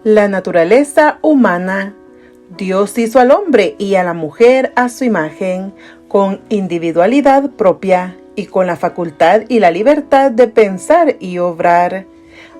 La naturaleza humana. Dios hizo al hombre y a la mujer a su imagen, con individualidad propia y con la facultad y la libertad de pensar y obrar.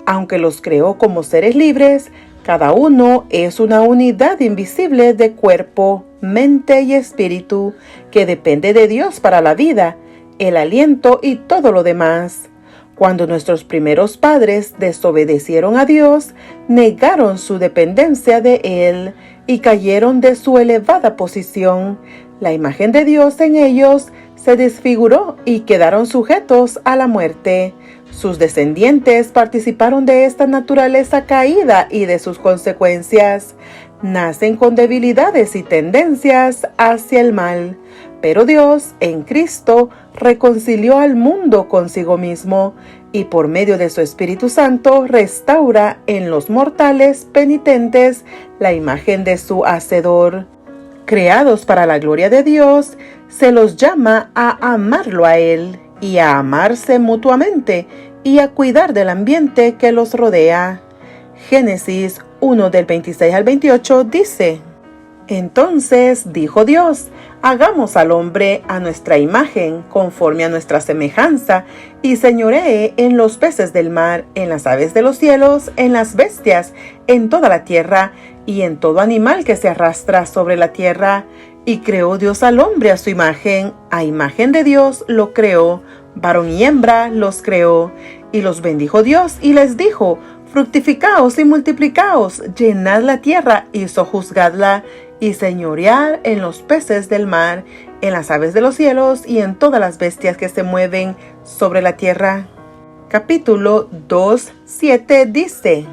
Aunque los creó como seres libres, cada uno es una unidad invisible de cuerpo, mente y espíritu que depende de Dios para la vida, el aliento y todo lo demás. Cuando nuestros primeros padres desobedecieron a Dios, negaron su dependencia de Él y cayeron de su elevada posición. La imagen de Dios en ellos se desfiguró y quedaron sujetos a la muerte. Sus descendientes participaron de esta naturaleza caída y de sus consecuencias. Nacen con debilidades y tendencias hacia el mal. Pero Dios, en Cristo, reconcilió al mundo consigo mismo y por medio de su Espíritu Santo restaura en los mortales penitentes la imagen de su Hacedor. Creados para la gloria de Dios, se los llama a amarlo a Él y a amarse mutuamente y a cuidar del ambiente que los rodea. Génesis 1 del 26 al 28 dice: Entonces dijo Dios: hagamos al hombre a nuestra imagen, conforme a nuestra semejanza, y señoree en los peces del mar, en las aves de los cielos, en las bestias, en toda la tierra, y en todo animal que se arrastra sobre la tierra. Y creó Dios al hombre a su imagen, a imagen de Dios lo creó, varón y hembra los creó. Y los bendijo Dios y les dijo: fructificaos y multiplicaos, llenad la tierra y sojuzgadla, y señorear en los peces del mar, en las aves de los cielos y en todas las bestias que se mueven sobre la tierra. Capítulo 2:7 dice: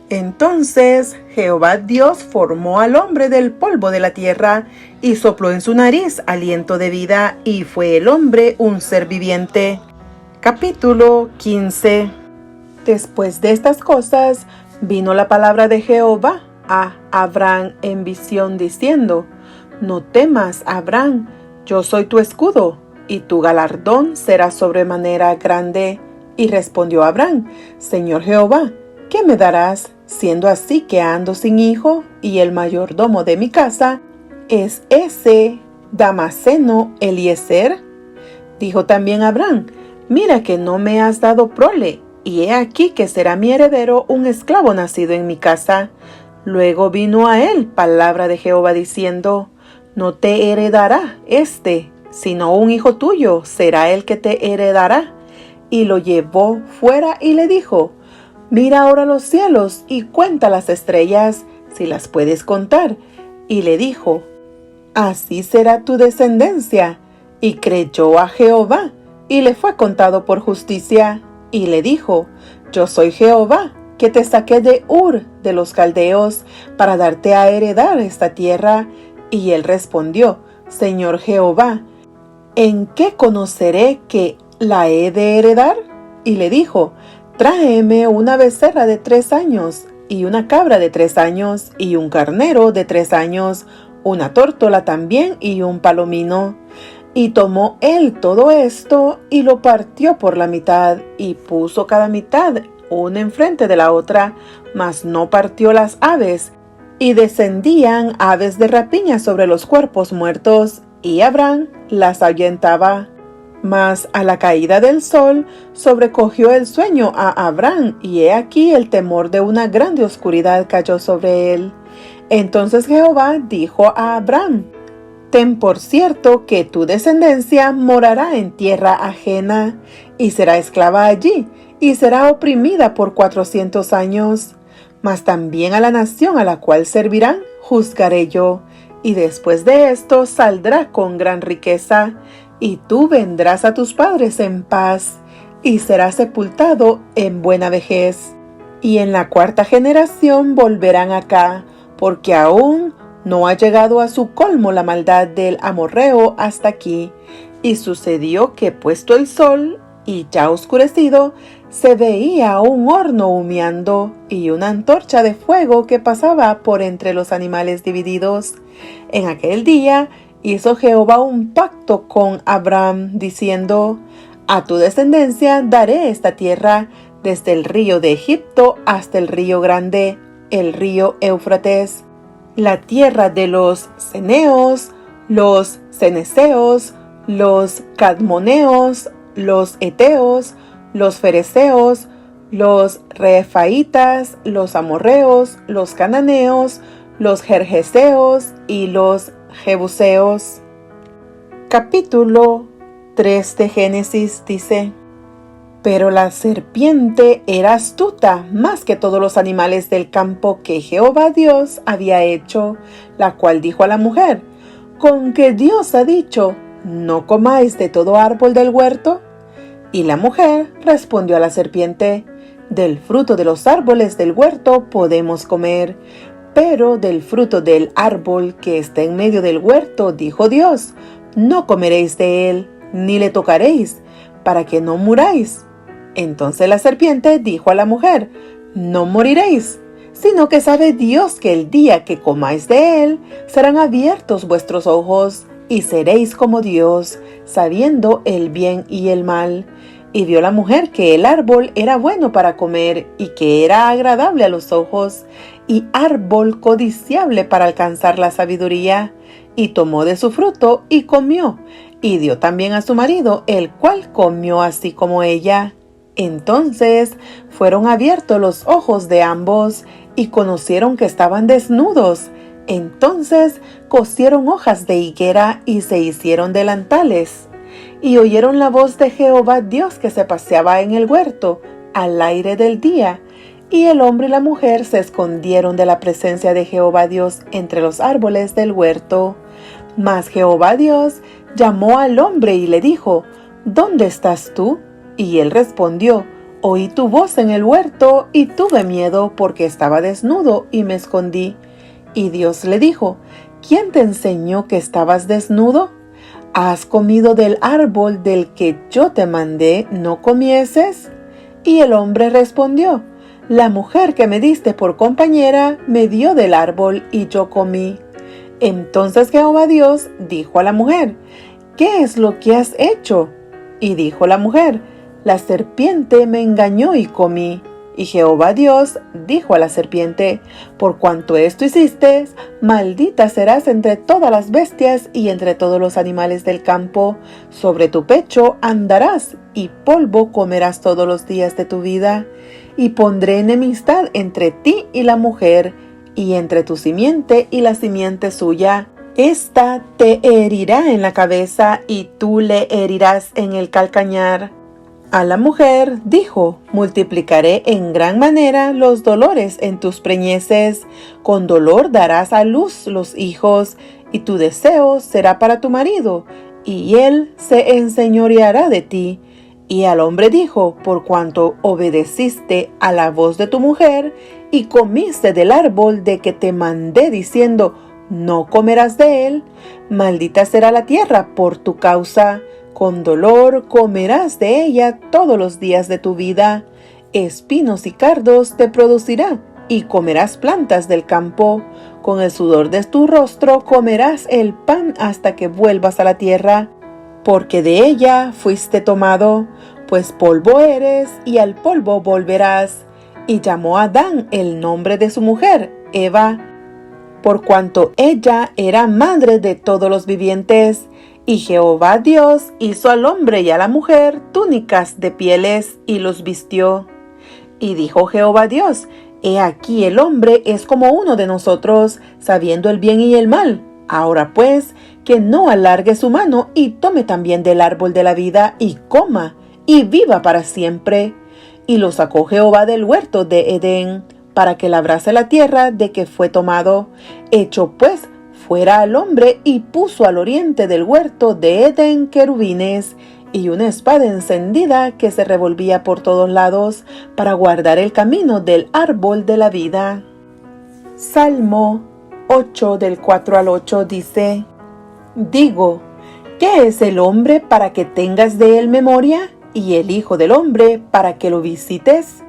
Entonces Jehová Dios formó al hombre del polvo de la tierra y sopló en su nariz aliento de vida, y fue el hombre un ser viviente. Capítulo 15. Después de estas cosas vino la palabra de Jehová a Abraham en visión diciendo: No temas, Abraham, yo soy tu escudo, y tu galardón será sobremanera grande. Y respondió Abraham: Señor Jehová, ¿qué me darás, siendo así que ando sin hijo, y el mayordomo de mi casa es ese Damaseno Eliezer? Dijo también Abraham: Mira que no me has dado prole, y he aquí que será mi heredero un esclavo nacido en mi casa. Luego vino a él palabra de Jehová diciendo: No te heredará sino un hijo tuyo será el que te heredará. Y lo llevó fuera y le dijo: Mira ahora los cielos y cuenta las estrellas, si las puedes contar. Y le dijo: Así será tu descendencia. Y creyó a Jehová, y le fue contado por justicia. Y le dijo: Yo soy Jehová, que te saqué de Ur de los caldeos, para darte a heredar esta tierra. Y él respondió: Señor Jehová, ¿en qué conoceré que la he de heredar? Y le dijo: Tráeme una becerra de 3 años, y una cabra de 3 años, y un carnero de 3 años, una tórtola también, y un palomino. Y tomó él todo esto, y lo partió por la mitad, y puso cada mitad una enfrente de la otra, mas no partió las aves. Y descendían aves de rapiña sobre los cuerpos muertos, y Abraham las ahuyentaba. Mas a la caída del sol sobrecogió el sueño a Abraham, y he aquí el temor de una grande oscuridad cayó sobre él. Entonces Jehová dijo a Abraham: Ten por cierto que tu descendencia morará en tierra ajena, y será esclava allí, y será oprimida por 400 años. Mas también a la nación a la cual servirán juzgaré yo, y después de esto saldrá con gran riqueza, y tú vendrás a tus padres en paz, y serás sepultado en buena vejez. Y en la 4ª generación volverán acá, porque aún no ha llegado a su colmo la maldad del amorreo hasta aquí. Y sucedió que puesto el sol, y ya oscurecido, se veía un horno humeando, y una antorcha de fuego que pasaba por entre los animales divididos. En aquel día hizo Jehová un pacto con Abraham, diciendo: A tu descendencia daré esta tierra, desde el río de Egipto hasta el río grande, el río Éufrates, la tierra de los ceneos, los ceneseos, los cadmoneos, los eteos, los fereceos, los refaítas, los amorreos, los cananeos, los gergeseos y los jebuseos. Capítulo 3 de Génesis dice: Pero la serpiente era astuta más que todos los animales del campo que Jehová Dios había hecho, la cual dijo a la mujer: ¿Con qué Dios ha dicho, no comáis de todo árbol del huerto? Y la mujer respondió a la serpiente: Del fruto de los árboles del huerto podemos comer, pero del fruto del árbol que está en medio del huerto, dijo Dios, no comeréis de él, ni le tocaréis, para que no muráis. Entonces la serpiente dijo a la mujer: No moriréis, sino que sabe Dios que el día que comáis de él, serán abiertos vuestros ojos, y seréis como Dios, sabiendo el bien y el mal. Y vio la mujer que el árbol era bueno para comer, y que era agradable a los ojos, y árbol codiciable para alcanzar la sabiduría. Y tomó de su fruto, y comió, y dio también a su marido, el cual comió así como ella. Entonces fueron abiertos los ojos de ambos, y conocieron que estaban desnudos. Entonces cosieron hojas de higuera, y se hicieron delantales. Y oyeron la voz de Jehová Dios que se paseaba en el huerto, al aire del día. Y el hombre y la mujer se escondieron de la presencia de Jehová Dios entre los árboles del huerto. Mas Jehová Dios llamó al hombre y le dijo: ¿Dónde estás tú? Y él respondió: Oí tu voz en el huerto, y tuve miedo porque estaba desnudo y me escondí. Y Dios le dijo: ¿Quién te enseñó que estabas desnudo? ¿Has comido del árbol del que yo te mandé no comieses? Y el hombre respondió: La mujer que me diste por compañera me dio del árbol y yo comí. Entonces Jehová Dios dijo a la mujer: ¿Qué es lo que has hecho? Y dijo la mujer: La serpiente me engañó y comí. Y Jehová Dios dijo a la serpiente: Por cuanto esto hiciste, maldita serás entre todas las bestias y entre todos los animales del campo. Sobre tu pecho andarás, y polvo comerás todos los días de tu vida. Y pondré enemistad entre ti y la mujer, y entre tu simiente y la simiente suya. Esta te herirá en la cabeza, y tú le herirás en el calcañar. A la mujer dijo: Multiplicaré en gran manera los dolores en tus preñeces, con dolor darás a luz los hijos, y tu deseo será para tu marido, y él se enseñoreará de ti. Y al hombre dijo: Por cuanto obedeciste a la voz de tu mujer, y comiste del árbol de que te mandé diciendo, no comerás de él, maldita será la tierra por tu causa. Con dolor comerás de ella todos los días de tu vida. Espinos y cardos te producirá, y comerás plantas del campo. Con el sudor de tu rostro comerás el pan hasta que vuelvas a la tierra, porque de ella fuiste tomado, pues polvo eres, y al polvo volverás. Y llamó a Adán el nombre de su mujer, Eva, por cuanto ella era madre de todos los vivientes. Y Jehová Dios hizo al hombre y a la mujer túnicas de pieles, y los vistió. Y dijo Jehová Dios: He aquí el hombre es como uno de nosotros, sabiendo el bien y el mal. Ahora pues, que no alargue su mano, y tome también del árbol de la vida, y coma, y viva para siempre. Y lo sacó Jehová del huerto de Edén, para que labrase la tierra de que fue tomado. Echó pues fuera al hombre, y puso al oriente del huerto de Edén querubines, y una espada encendida que se revolvía por todos lados, para guardar el camino del árbol de la vida. Salmo 8 del 4 al 8 dice: Digo, ¿qué es el hombre para que tengas de él memoria? Y el hijo del hombre para que lo visites.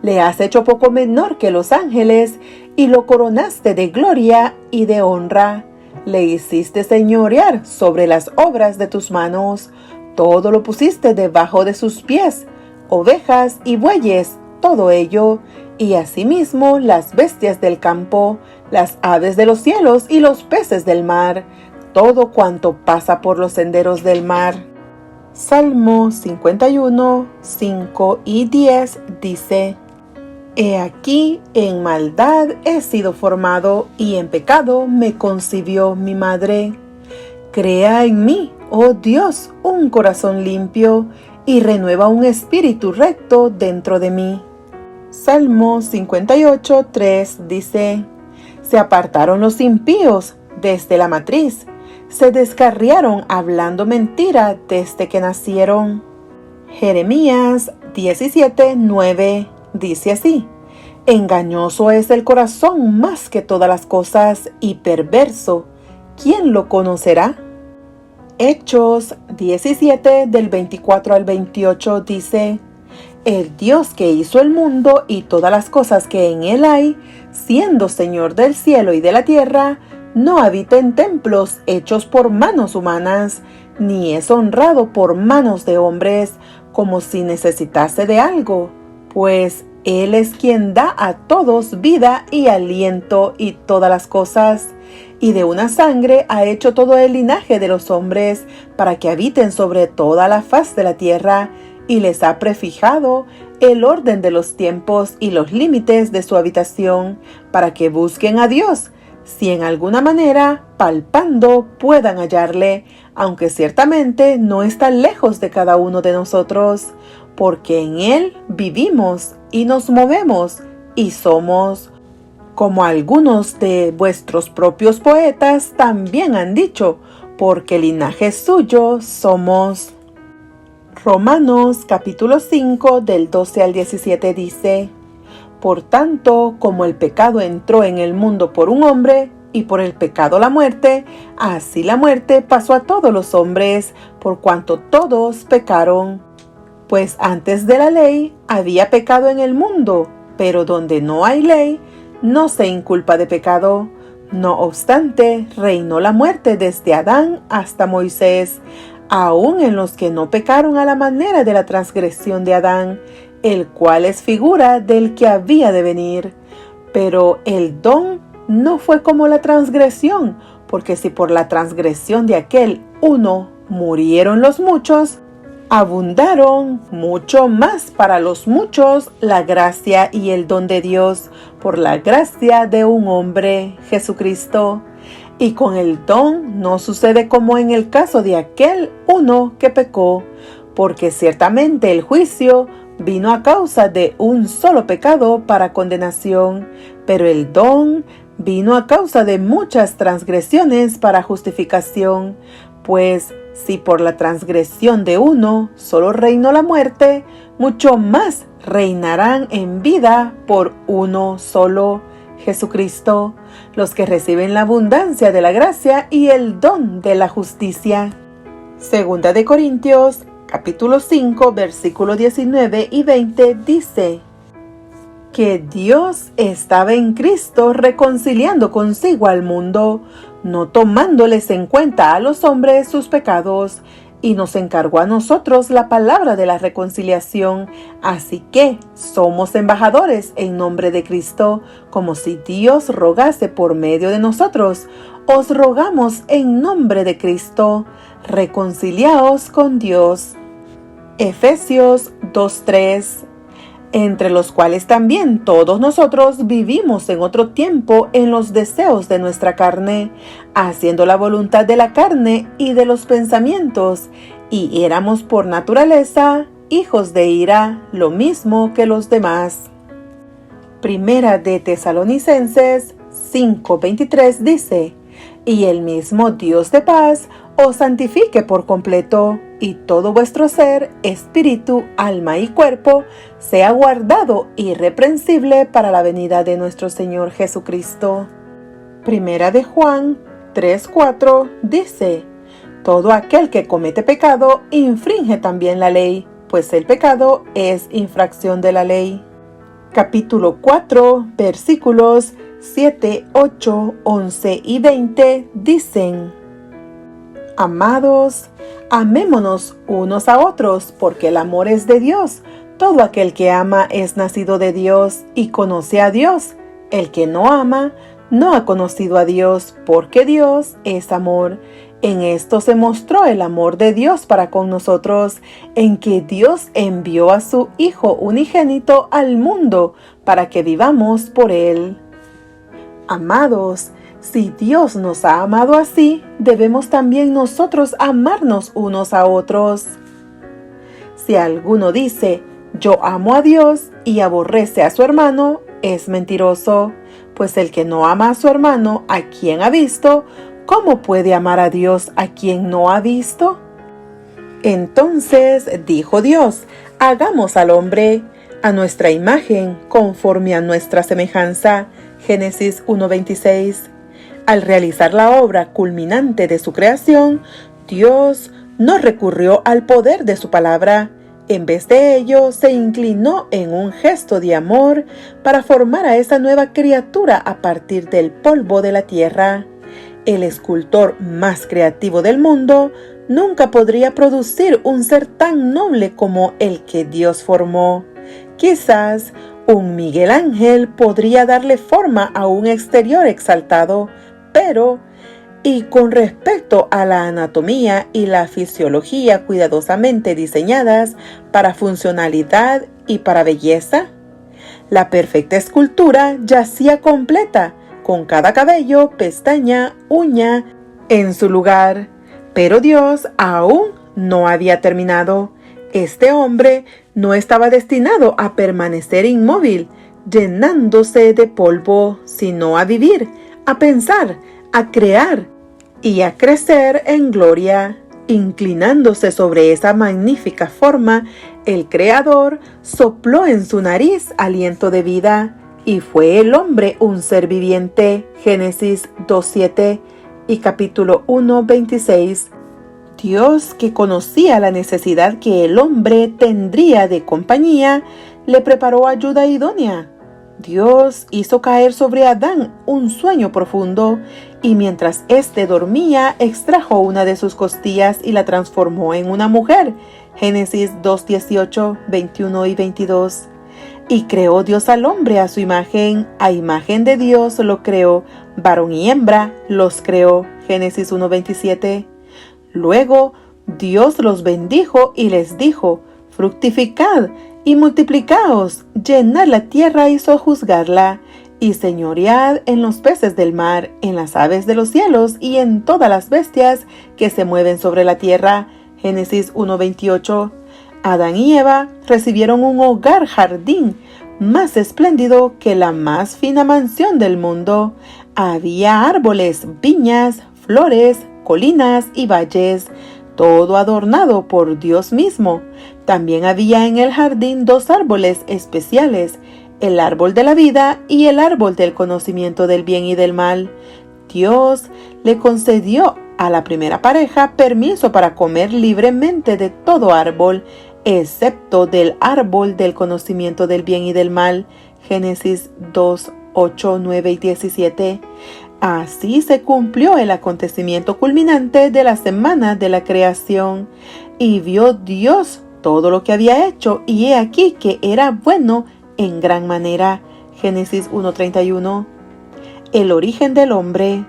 Le has hecho poco menor que los ángeles, y lo coronaste de gloria y de honra. Le hiciste señorear sobre las obras de tus manos. Todo lo pusiste debajo de sus pies, ovejas y bueyes, todo ello, y asimismo las bestias del campo, las aves de los cielos y los peces del mar, todo cuanto pasa por los senderos del mar. Salmo 51, 5 y 10 dice: He aquí, en maldad he sido formado, y en pecado me concibió mi madre. Crea en mí, oh Dios, un corazón limpio, y renueva un espíritu recto dentro de mí. Salmo 58, 3 dice: Se apartaron los impíos desde la matriz, se descarriaron hablando mentira desde que nacieron. Jeremías 17, 9 dice así: Engañoso es el corazón más que todas las cosas, y perverso, ¿quién lo conocerá? Hechos 17 del 24 al 28 dice: El Dios que hizo el mundo y todas las cosas que en él hay, siendo Señor del cielo y de la tierra, no habita en templos hechos por manos humanas, ni es honrado por manos de hombres, como si necesitase de algo, pues Él es quien da a todos vida y aliento y todas las cosas, y de una sangre ha hecho todo el linaje de los hombres, para que habiten sobre toda la faz de la tierra, y les ha prefijado el orden de los tiempos y los límites de su habitación, para que busquen a Dios, si en alguna manera, palpando, puedan hallarle, aunque ciertamente no está lejos de cada uno de nosotros, porque en Él vivimos y nos movemos y somos, como algunos de vuestros propios poetas también han dicho, porque linaje suyo somos. Romanos capítulo 5 del 12 al 17 dice: Por tanto, como el pecado entró en el mundo por un hombre, y por el pecado la muerte, así la muerte pasó a todos los hombres, por cuanto todos pecaron. Pues antes de la ley había pecado en el mundo, pero donde no hay ley, no se inculpa de pecado. No obstante, reinó la muerte desde Adán hasta Moisés, aun en los que no pecaron a la manera de la transgresión de Adán, el cual es figura del que había de venir. Pero el don no fue como la transgresión, porque si por la transgresión de aquel uno murieron los muchos, abundaron mucho más para los muchos la gracia y el don de Dios por la gracia de un hombre, Jesucristo. Y con el don no sucede como en el caso de aquel uno que pecó, porque ciertamente el juicio vino a causa de un solo pecado para condenación, pero el don vino a causa de muchas transgresiones para justificación. Pues si por la transgresión de uno solo reinó la muerte, mucho más reinarán en vida por uno solo, Jesucristo, los que reciben la abundancia de la gracia y el don de la justicia. Segunda de Corintios capítulo 5, versículo 19 y 20 dice: Que Dios estaba en Cristo reconciliando consigo al mundo, no tomándoles en cuenta a los hombres sus pecados, y nos encargó a nosotros la palabra de la reconciliación. Así que somos embajadores en nombre de Cristo, como si Dios rogase por medio de nosotros. Os rogamos en nombre de Cristo, reconciliaos con Dios. Efesios 2:3. Entre los cuales también todos nosotros vivimos en otro tiempo en los deseos de nuestra carne, haciendo la voluntad de la carne y de los pensamientos, y éramos por naturaleza hijos de ira, lo mismo que los demás. Primera de Tesalonicenses 5:23 dice: Y el mismo Dios de paz os santifique por completo, y todo vuestro ser, espíritu, alma y cuerpo, sea guardado irreprensible para la venida de nuestro Señor Jesucristo. Primera de Juan 3:4 dice: Todo aquel que comete pecado infringe también la ley, pues el pecado es infracción de la ley. Capítulo 4, versículos 7, 8, 11 y 20 dicen: Amados, amémonos unos a otros, porque el amor es de Dios. Todo aquel que ama es nacido de Dios y conoce a Dios. El que no ama no ha conocido a Dios, porque Dios es amor. En esto se mostró el amor de Dios para con nosotros, en que Dios envió a su Hijo unigénito al mundo para que vivamos por Él. Amados, si Dios nos ha amado así, debemos también nosotros amarnos unos a otros. Si alguno dice, yo amo a Dios y aborrece a su hermano, es mentiroso, pues el que no ama a su hermano, a quien ha visto, ¿cómo puede amar a Dios a quien no ha visto? Entonces dijo Dios, hagamos al hombre a nuestra imagen, conforme a nuestra semejanza. Génesis 1:26. Al realizar la obra culminante de su creación, Dios no recurrió al poder de su palabra. En vez de ello, se inclinó en un gesto de amor para formar a esa nueva criatura a partir del polvo de la tierra. El escultor más creativo del mundo nunca podría producir un ser tan noble como el que Dios formó. Quizás un Miguel Ángel podría darle forma a un exterior exaltado, pero y con respecto a la anatomía y la fisiología cuidadosamente diseñadas para funcionalidad y para belleza, la perfecta escultura yacía completa, con cada cabello, pestaña, uña en su lugar. Pero Dios aún no había terminado. Este hombre no estaba destinado a permanecer inmóvil, llenándose de polvo, sino a vivir, a pensar, a crear y a crecer en gloria. Inclinándose sobre esa magnífica forma, el Creador sopló en su nariz aliento de vida, y fue el hombre un ser viviente. Génesis 2:7 y capítulo 1:26. Dios, que conocía la necesidad que el hombre tendría de compañía, le preparó ayuda idónea. Dios hizo caer sobre Adán un sueño profundo, y mientras éste dormía, extrajo una de sus costillas y la transformó en una mujer. Génesis 2:18, 21 y 22. Y creó Dios al hombre a su imagen de Dios lo creó, varón y hembra los creó. Génesis 1:27. Luego Dios los bendijo y les dijo, fructificad y multiplicaos, llenad la tierra y sojuzgadla, y señoread en los peces del mar, en las aves de los cielos y en todas las bestias que se mueven sobre la tierra. Génesis 1:28. Adán y Eva recibieron un hogar jardín más espléndido que la más fina mansión del mundo. Había árboles, viñas, flores, colinas y valles, todo adornado por Dios mismo. También había en el jardín dos árboles especiales, el árbol de la vida y el árbol del conocimiento del bien y del mal. Dios le concedió a la primera pareja permiso para comer libremente de todo árbol, excepto del árbol del conocimiento del bien y del mal. Génesis 2, 8, 9 y 17. Así se cumplió el acontecimiento culminante de la semana de la creación. Y vio Dios todo lo que había hecho, y he aquí que era bueno en gran manera. Génesis 1:31. El origen del hombre.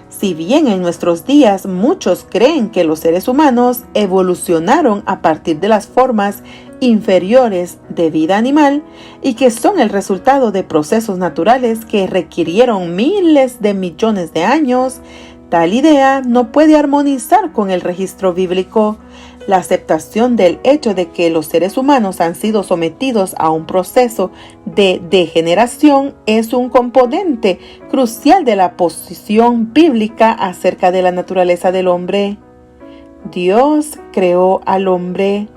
Si bien en nuestros días muchos creen que los seres humanos evolucionaron a partir de las formas inferiores de vida animal y que son el resultado de procesos naturales que requirieron miles de millones de años, tal idea no puede armonizar con el registro bíblico. La aceptación del hecho de que los seres humanos han sido sometidos a un proceso de degeneración es un componente crucial de la posición bíblica acerca de la naturaleza del hombre. Dios creó al hombre.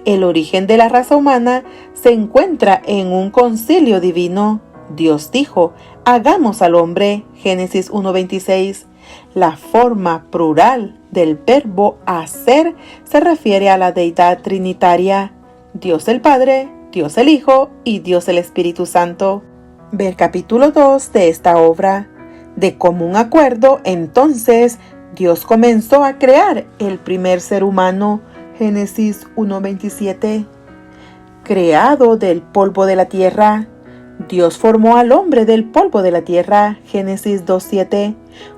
El origen de la raza humana se encuentra en un concilio divino. Dios dijo, hagamos al hombre. Génesis 1:26. La forma plural del verbo hacer se refiere a la deidad trinitaria, Dios el Padre, Dios el Hijo y Dios el Espíritu Santo. Ver capítulo 2 de esta obra. De común acuerdo, entonces, Dios comenzó a crear el primer ser humano. Génesis 1:27. creado del polvo de la tierra. Dios formó al hombre del polvo de la tierra, Génesis 2:7,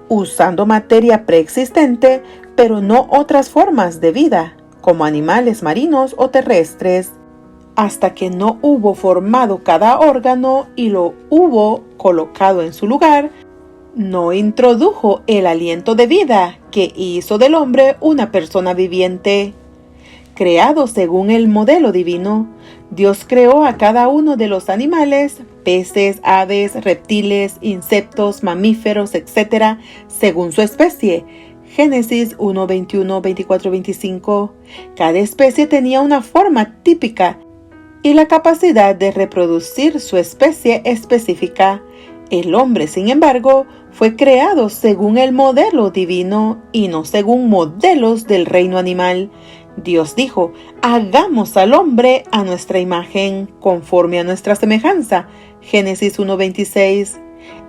usando materia preexistente, pero no otras formas de vida, como animales marinos o terrestres, hasta que no hubo formado cada órgano y lo hubo colocado en su lugar. No introdujo el aliento de vida que hizo del hombre una persona viviente. Creado según el modelo divino, Dios creó a cada uno de los animales, peces, aves, reptiles, insectos, mamíferos, etc., según su especie. Génesis 1, 21, 24, 25. Cada especie tenía una forma típica y la capacidad de reproducir su especie específica. El hombre, sin embargo, fue creado según el modelo divino y no según modelos del reino animal. Dios dijo: hagamos al hombre a nuestra imagen, conforme a nuestra semejanza. Génesis 1:26.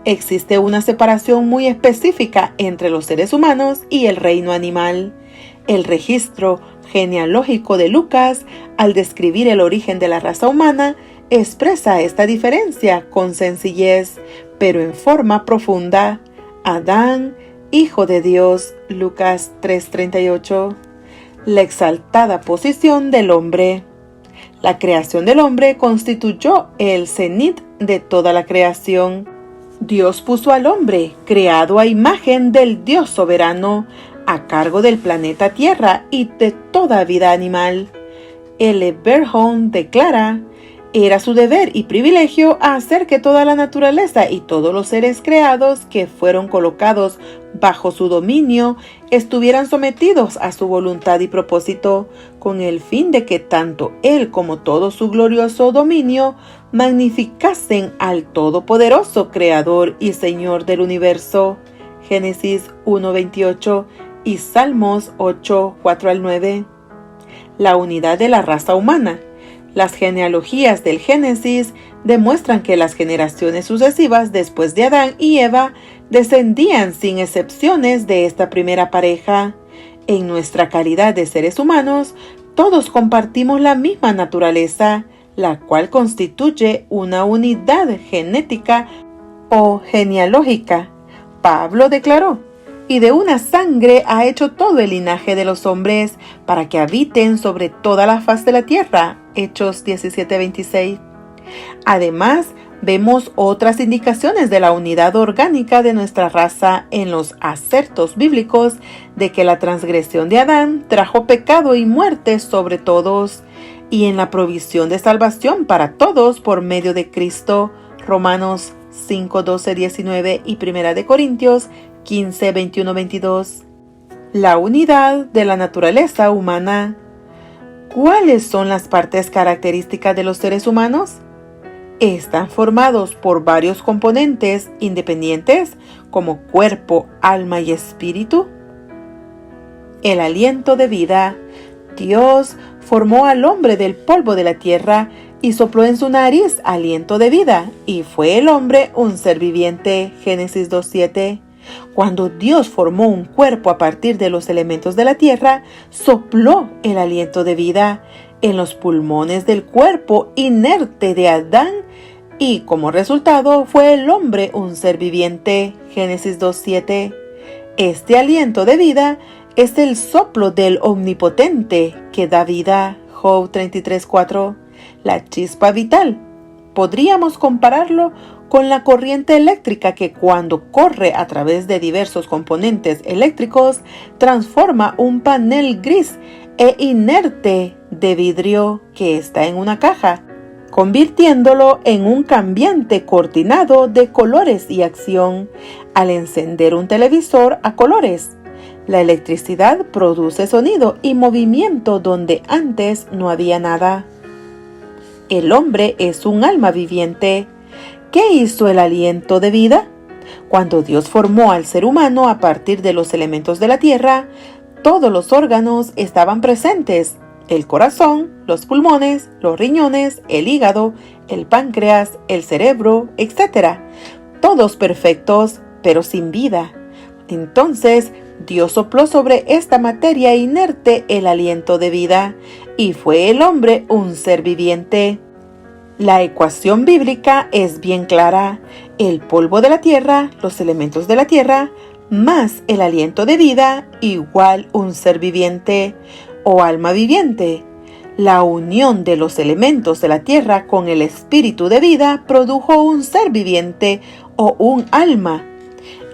Existe una separación muy específica entre los seres humanos y el reino animal. El registro genealógico de Lucas, al describir el origen de la raza humana, expresa esta diferencia con sencillez, pero en forma profunda. Adán, hijo de Dios, Lucas 3:38. La exaltada posición del hombre. La creación del hombre constituyó el cenit de toda la creación. Dios puso al hombre, creado a imagen del Dios soberano, a cargo del planeta Tierra y de toda vida animal. L. Bergholm declara: era su deber y privilegio hacer que toda la naturaleza y todos los seres creados que fueron colocados bajo su dominio estuvieran sometidos a su voluntad y propósito, con el fin de que tanto él como todo su glorioso dominio magnificasen al todopoderoso Creador y Señor del universo. Génesis 1:28 y Salmos 8:4-9. La unidad de la raza humana. Las genealogías del Génesis demuestran que las generaciones sucesivas después de Adán y Eva descendían sin excepciones de esta primera pareja. En nuestra calidad de seres humanos, todos compartimos la misma naturaleza, la cual constituye una unidad genética o genealógica. Pablo declaró: y de una sangre ha hecho todo el linaje de los hombres, para que habiten sobre toda la faz de la tierra. Hechos 17:26. Además, vemos otras indicaciones de la unidad orgánica de nuestra raza en los acertos bíblicos de que la transgresión de Adán trajo pecado y muerte sobre todos, y en la provisión de salvación para todos por medio de Cristo. Romanos 5:12-19 y 1 Corintios 15:21-22. La unidad de la naturaleza humana. ¿Cuáles son las partes características de los seres humanos? Están formados por varios componentes independientes como cuerpo, alma y espíritu. El aliento de vida. Dios formó al hombre del polvo de la tierra y sopló en su nariz aliento de vida, y fue el hombre un ser viviente. Génesis 2:7. Cuando Dios formó un cuerpo a partir de los elementos de la tierra, sopló el aliento de vida en los pulmones del cuerpo inerte de Adán, y como resultado fue el hombre un ser viviente. Génesis 2:7. Este aliento de vida es el soplo del Omnipotente que da vida. Job 33:4. La chispa vital. Podríamos compararlo con la corriente eléctrica que, cuando corre a través de diversos componentes eléctricos, transforma un panel gris e inerte de vidrio que está en una caja, convirtiéndolo en un cambiante cortinado de colores y acción al encender un televisor a colores. La electricidad produce sonido y movimiento donde antes no había nada. El hombre es un alma viviente. ¿Qué hizo el aliento de vida? Cuando Dios formó al ser humano a partir de los elementos de la tierra, todos los órganos estaban presentes: el corazón, los pulmones, los riñones, el hígado, el páncreas, el cerebro, etc. Todos perfectos, pero sin vida. Entonces, Dios sopló sobre esta materia inerte el aliento de vida. y fue el hombre un ser viviente. La ecuación bíblica es bien clara: el polvo de la tierra, los elementos de la tierra, más el aliento de vida, igual un ser viviente o alma viviente. La unión de los elementos de la tierra con el espíritu de vida produjo un ser viviente o un alma.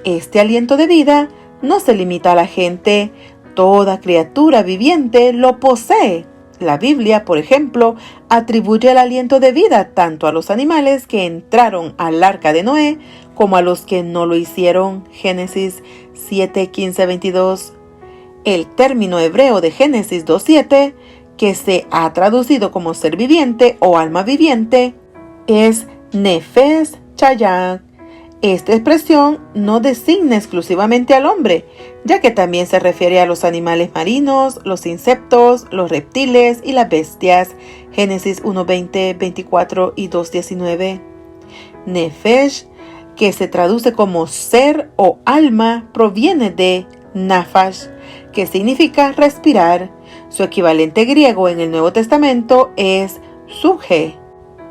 Este aliento de vida no se limita a la gente, toda criatura viviente lo posee. La Biblia, por ejemplo, atribuye el aliento de vida tanto a los animales que entraron al arca de Noé como a los que no lo hicieron. Génesis 7, 15, 22. El término hebreo de Génesis 2:7, que se ha traducido como ser viviente o alma viviente, es Nefesh Chayah. Esta expresión no designa exclusivamente al hombre, ya que también se refiere a los animales marinos, los insectos, los reptiles y las bestias. Génesis 1:20, 24 y 2:19. Nefesh, que se traduce como ser o alma, proviene de nafash, que significa respirar. Su equivalente griego en el Nuevo Testamento es suje,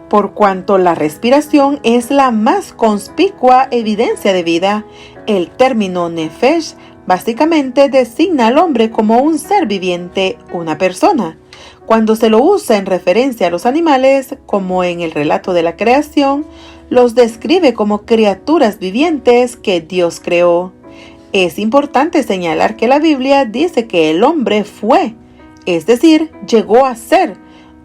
por cuanto la respiración es la más conspicua evidencia de vida. El término nefesh básicamente designa al hombre como un ser viviente, una persona. Cuando se lo usa en referencia a los animales, como en el relato de la creación, los describe como criaturas vivientes que Dios creó. Es importante señalar que la Biblia dice que el hombre fue, es decir, llegó a ser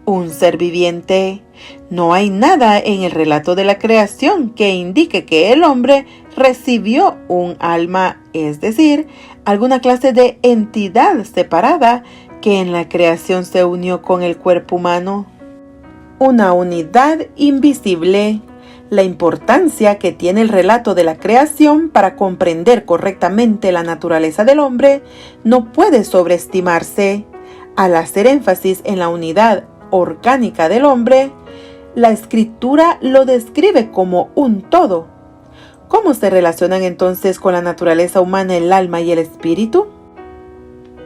un ser viviente. No hay nada en el relato de la creación que indique que el hombre recibió un alma, es decir, alguna clase de entidad separada que en la creación se unió con el cuerpo humano. Una unidad invisible. La importancia que tiene el relato de la creación para comprender correctamente la naturaleza del hombre no puede sobreestimarse. Al hacer énfasis en la unidad orgánica del hombre, la Escritura lo describe como un todo. ¿Cómo se relacionan entonces con la naturaleza humana el alma y el espíritu?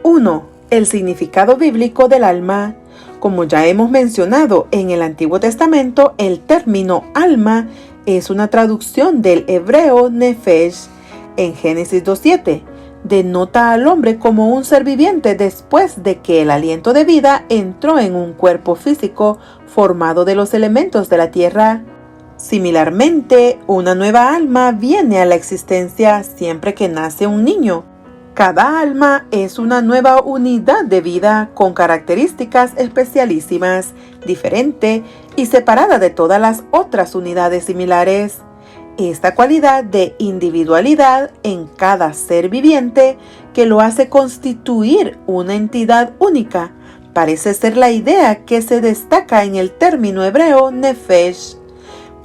1. El significado bíblico del alma. Como ya hemos mencionado, en el Antiguo Testamento el término alma es una traducción del hebreo nefesh. En Génesis 2:7 denota al hombre como un ser viviente después de que el aliento de vida entró en un cuerpo físico formado de los elementos de la tierra. Similarmente, una nueva alma viene a la existencia siempre que nace un niño. Cada alma es una nueva unidad de vida con características especialísimas, diferente y separada de todas las otras unidades similares. Esta cualidad de individualidad en cada ser viviente que lo hace constituir una entidad única parece ser la idea que se destaca en el término hebreo nefesh.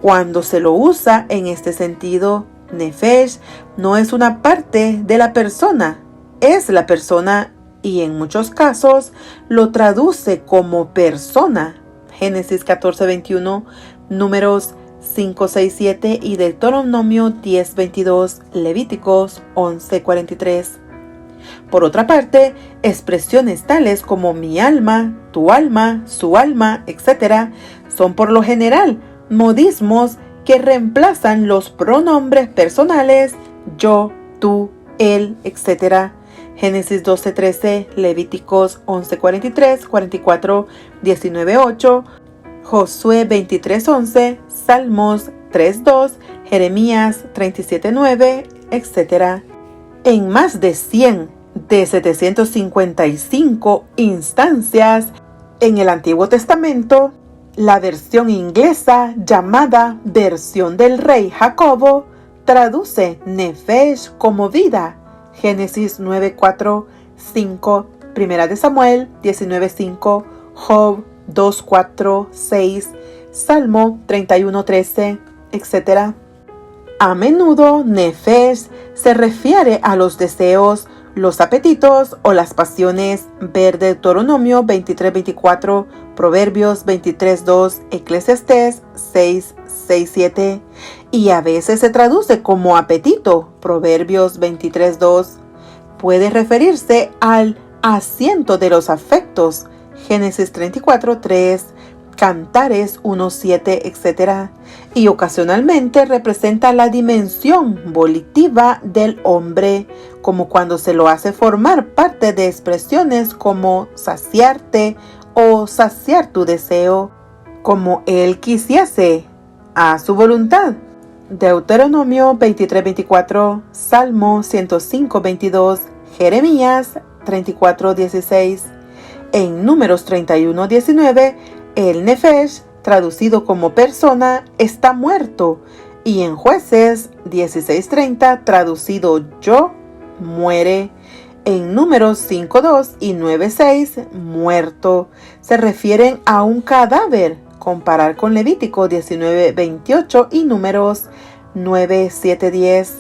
Cuando se lo usa en este sentido, nefesh no es una parte de la persona, es la persona, y en muchos casos lo traduce como persona. Génesis 14:21, Números 5:6-7 y Deuteronomio 10:22, Levíticos 11:43. Por otra parte, expresiones tales como mi alma, tu alma, su alma, etc., son por lo general modismos que reemplazan los pronombres personales yo, tú, él, etc. Génesis 12:13, Levíticos 11:43, 44, 19:8, Josué 23:11, Salmos 3:2, Jeremías 37:9, etc. En más de 100 de 755 instancias en el Antiguo Testamento, la versión inglesa llamada Versión del Rey Jacobo traduce nefesh como vida. Génesis 9:4, 5, Primera de Samuel 19:5, Job 2:4, 6, Salmo 31:13, etc. A menudo nefesh se refiere a los deseos, los apetitos o las pasiones. Ver Deuteronomio 23:24, Proverbios 23:2, Eclesiastés 6:6-7, y a veces se traduce como apetito. Proverbios 23:2 puede referirse al asiento de los afectos. Génesis 34:3, Cantares 1:7, etc. Y ocasionalmente representa la dimensión volitiva del hombre, como cuando se lo hace formar parte de expresiones como saciarte o saciar tu deseo, como él quisiese, a su voluntad. Deuteronomio 23:24, Salmo 105:22, Jeremías 34:16. En Números 31:19, el Nefesh, traducido como persona, está muerto, y en Jueces 16:30, traducido yo, muere. En Números 5:2 y 9:6, muerto, se refieren a un cadáver, comparar con Levítico 19:28 y Números 9:7-10.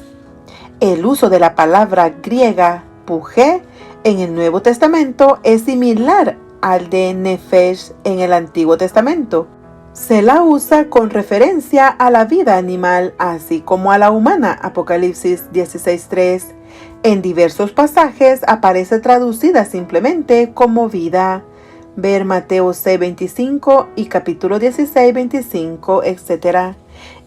El uso de la palabra griega pujé en el Nuevo Testamento es similar al de Nefesh en el Antiguo Testamento. Se la usa con referencia a la vida animal, así como a la humana, Apocalipsis 16:3. En diversos pasajes aparece traducida simplemente como vida. Ver Mateo 6:25 y capítulo 16:25, etc.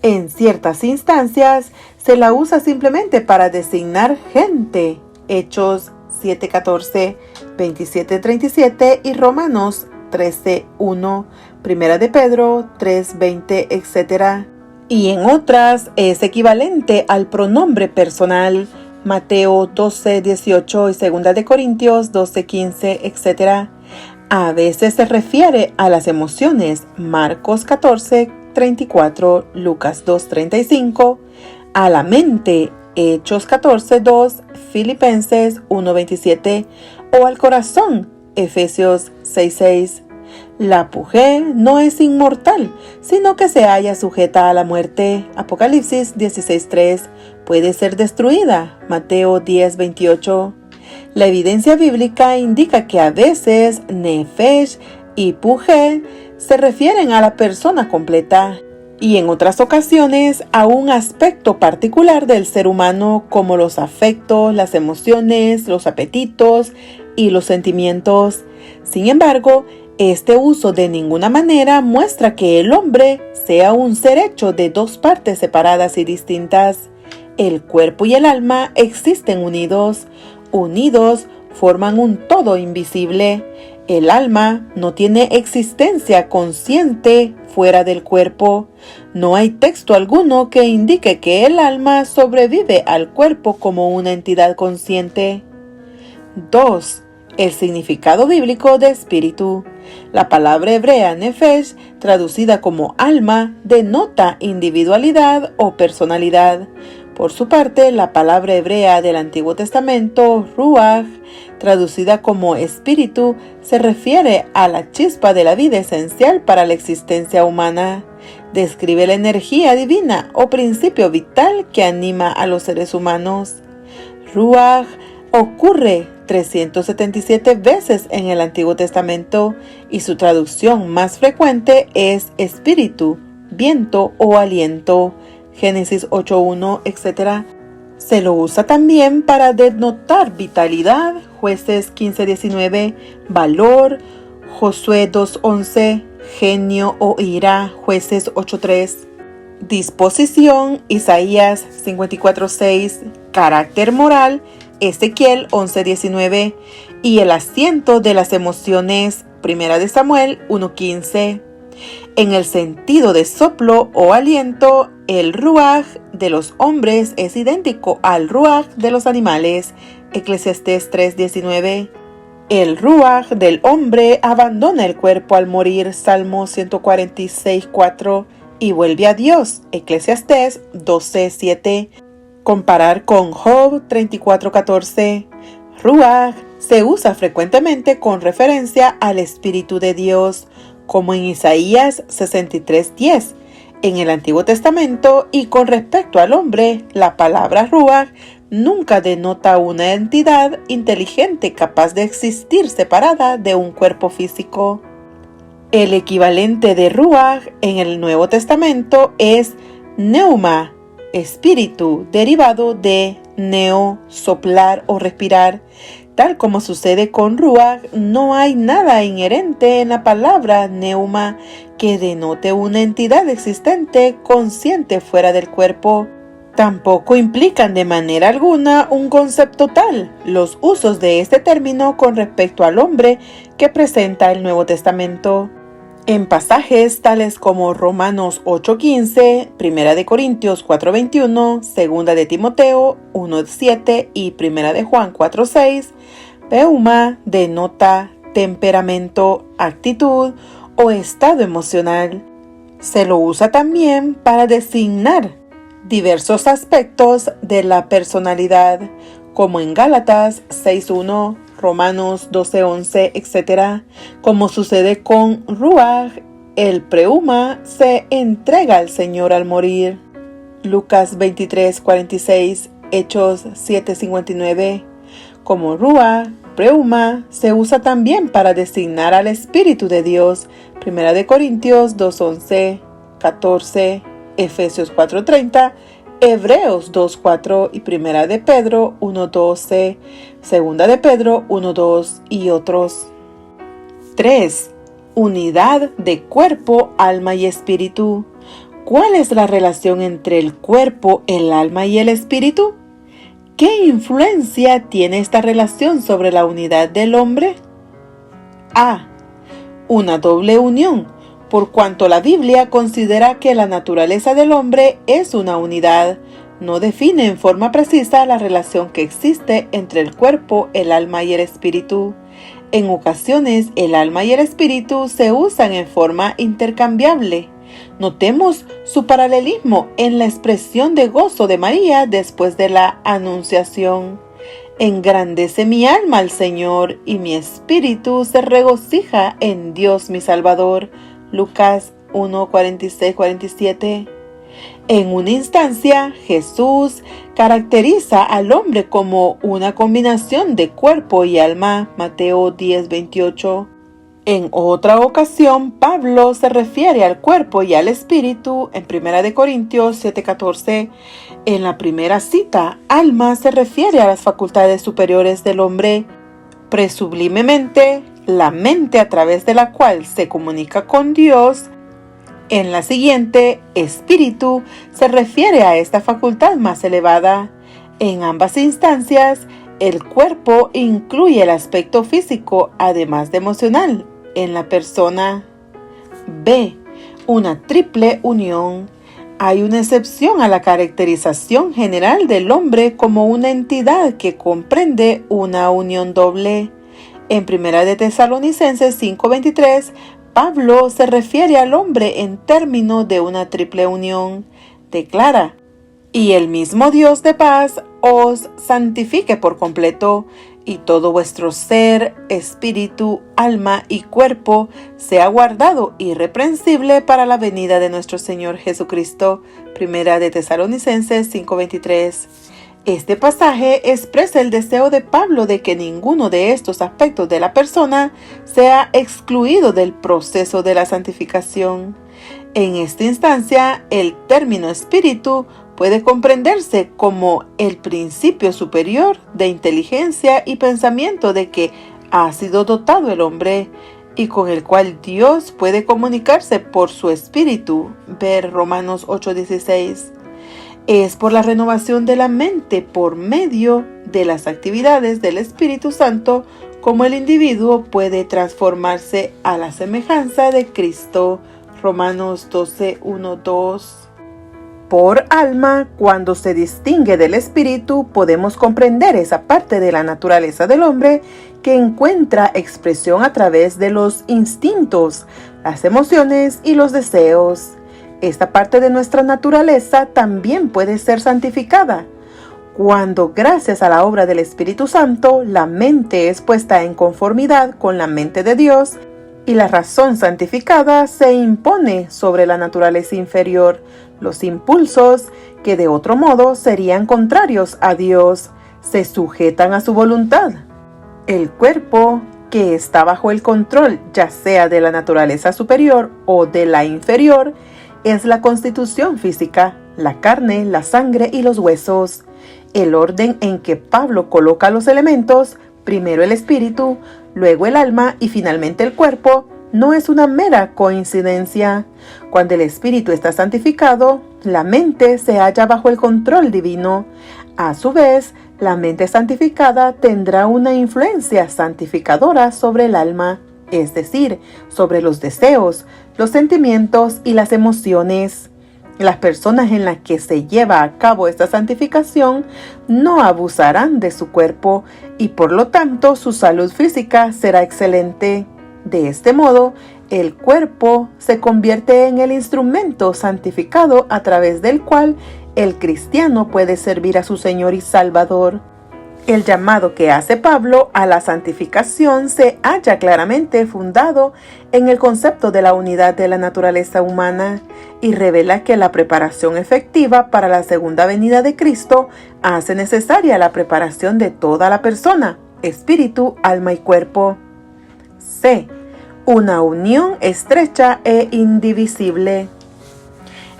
En ciertas instancias se la usa simplemente para designar gente. Hechos 7:14, 27:37 y Romanos 13:1, Primera de Pedro 3:20, etc. Y en otras es equivalente al pronombre personal, Mateo 12:18 y Segunda de Corintios 12:15, etc. A veces se refiere a las emociones, Marcos 14:34, Lucas 2:35, a la mente, Hechos 14:2, Filipenses 1:27, o al corazón, Efesios 6:6. La pujé no es inmortal, sino que se halla sujeta a la muerte, Apocalipsis 16:3, puede ser destruida, Mateo 10:28. La evidencia bíblica indica que a veces Nefesh y pujé se refieren a la persona completa, y en otras ocasiones a un aspecto particular del ser humano, como los afectos, las emociones, los apetitos y los sentimientos. Sin embargo, este uso de ninguna manera muestra que el hombre sea un ser hecho de dos partes separadas y distintas. El cuerpo y el alma existen unidos. Unidos forman un todo invisible. El alma no tiene existencia consciente fuera del cuerpo. No hay texto alguno que indique que el alma sobrevive al cuerpo como una entidad consciente. 2. El significado bíblico de espíritu. La palabra hebrea nefesh, traducida como alma, denota individualidad o personalidad. Por su parte, la palabra hebrea del Antiguo Testamento, ruach, traducida como espíritu, se refiere a la chispa de la vida esencial para la existencia humana. Describe la energía divina o principio vital que anima a los seres humanos. Ruach ocurre 377 veces en el Antiguo Testamento y su traducción más frecuente es espíritu, viento o aliento. Génesis 8:1, etc. Se lo usa también para denotar vitalidad, Jueces 15:19, valor, Josué 2:11, genio o ira, Jueces 8:3, disposición, Isaías 54:6, carácter moral, Ezequiel 11:19, y el asiento de las emociones, Primera de Samuel 1:15. En el sentido de soplo o aliento, el ruaj de los hombres es idéntico al ruaj de los animales, Eclesiastés 3:19. El ruaj del hombre abandona el cuerpo al morir, Salmo 146:4, y vuelve a Dios, Eclesiastés 12:7. Comparar con Job 34:14. Ruaj se usa frecuentemente con referencia al Espíritu de Dios, como en Isaías 63:10, en el Antiguo Testamento, y con respecto al hombre, la palabra ruaj nunca denota una entidad inteligente capaz de existir separada de un cuerpo físico. El equivalente de ruaj en el Nuevo Testamento es neuma, espíritu, derivado de neo, soplar o respirar. Tal como sucede con ruach, no hay nada inherente en la palabra neuma que denote una entidad existente consciente fuera del cuerpo. Tampoco implican de manera alguna un concepto tal los usos de este término con respecto al hombre que presenta el Nuevo Testamento. En pasajes tales como Romanos 8:15, 1 de Corintios 4:21, 2 de Timoteo 1:7 y 1 de Juan 4:6, pneuma denota temperamento, actitud o estado emocional. Se lo usa también para designar diversos aspectos de la personalidad, como en Gálatas 6:1, Romanos 12:11, etc. Como sucede con ruach, el pneuma se entrega al Señor al morir. Lucas 23:46, Hechos 7:59. Como ruach, pneuma se usa también para designar al Espíritu de Dios. 1 de Corintios 2:11, 14, Efesios 4:30, Hebreos 2:4 y 1 de Pedro 1:12, 2 de Pedro 1:2 y otros. 3. Unidad de cuerpo, alma y espíritu. ¿Cuál es la relación entre el cuerpo, el alma y el espíritu? ¿Qué influencia tiene esta relación sobre la unidad del hombre? A. Una doble unión, por cuanto la Biblia considera que la naturaleza del hombre es una unidad. No define en forma precisa la relación que existe entre el cuerpo, el alma y el espíritu. En ocasiones, el alma y el espíritu se usan en forma intercambiable. Notemos su paralelismo en la expresión de gozo de María después de la Anunciación. Engrandece mi alma al Señor, y mi espíritu se regocija en Dios mi Salvador. Lucas 1:46-47. En una instancia, Jesús caracteriza al hombre como una combinación de cuerpo y alma. Mateo 10:28. En otra ocasión, Pablo se refiere al cuerpo y al espíritu en 1 de Corintios 7:14. En la primera cita, alma se refiere a las facultades superiores del hombre, presublimemente la mente a través de la cual se comunica con Dios. En la siguiente, espíritu se refiere a esta facultad más elevada. En ambas instancias, el cuerpo incluye el aspecto físico, además de emocional, en la persona. B. Una triple unión. Hay una excepción a la caracterización general del hombre como una entidad que comprende una unión doble. En 1 de Tesalonicenses 5:23, Pablo se refiere al hombre en términos de una triple unión. Declara: y el mismo Dios de paz os santifique por completo, y todo vuestro ser, espíritu, alma y cuerpo sea guardado irreprensible para la venida de nuestro Señor Jesucristo. 1 de Tesalonicenses 5:23. Este pasaje expresa el deseo de Pablo de que ninguno de estos aspectos de la persona sea excluido del proceso de la santificación. En esta instancia, el término espíritu puede comprenderse como el principio superior de inteligencia y pensamiento de que ha sido dotado el hombre, y con el cual Dios puede comunicarse por su espíritu. Ver Romanos 8:16. Es por la renovación de la mente por medio de las actividades del Espíritu Santo como el individuo puede transformarse a la semejanza de Cristo. Romanos 12:1-2. Por alma, cuando se distingue del espíritu, podemos comprender esa parte de la naturaleza del hombre que encuentra expresión a través de los instintos, las emociones y los deseos. Esta parte de nuestra naturaleza también puede ser santificada cuando, gracias a la obra del Espíritu Santo, la mente es puesta en conformidad con la mente de Dios y la razón santificada se impone sobre la naturaleza inferior. Los impulsos, que de otro modo serían contrarios a Dios, se sujetan a su voluntad. El cuerpo, que está bajo el control ya sea de la naturaleza superior o de la inferior, es la constitución física. la carne, la sangre y los huesos. El orden en que Pablo coloca los elementos, primero el espíritu, luego el alma y finalmente el cuerpo, no es una mera coincidencia. Cuando el espíritu está santificado, la mente se halla bajo el control divino. A su vez, la mente santificada tendrá una influencia santificadora sobre el alma, es decir, sobre los deseos, los sentimientos y las emociones. Las personas en las que se lleva a cabo esta santificación no abusarán de su cuerpo y por lo tanto su salud física será excelente. De este modo, el cuerpo se convierte en el instrumento santificado a través del cual el cristiano puede servir a su Señor y Salvador. El llamado que hace Pablo a la santificación se halla claramente fundado en el concepto de la unidad de la naturaleza humana y revela que la preparación efectiva para la segunda venida de Cristo hace necesaria la preparación de toda la persona, espíritu, alma y cuerpo. C. Una unión estrecha e indivisible.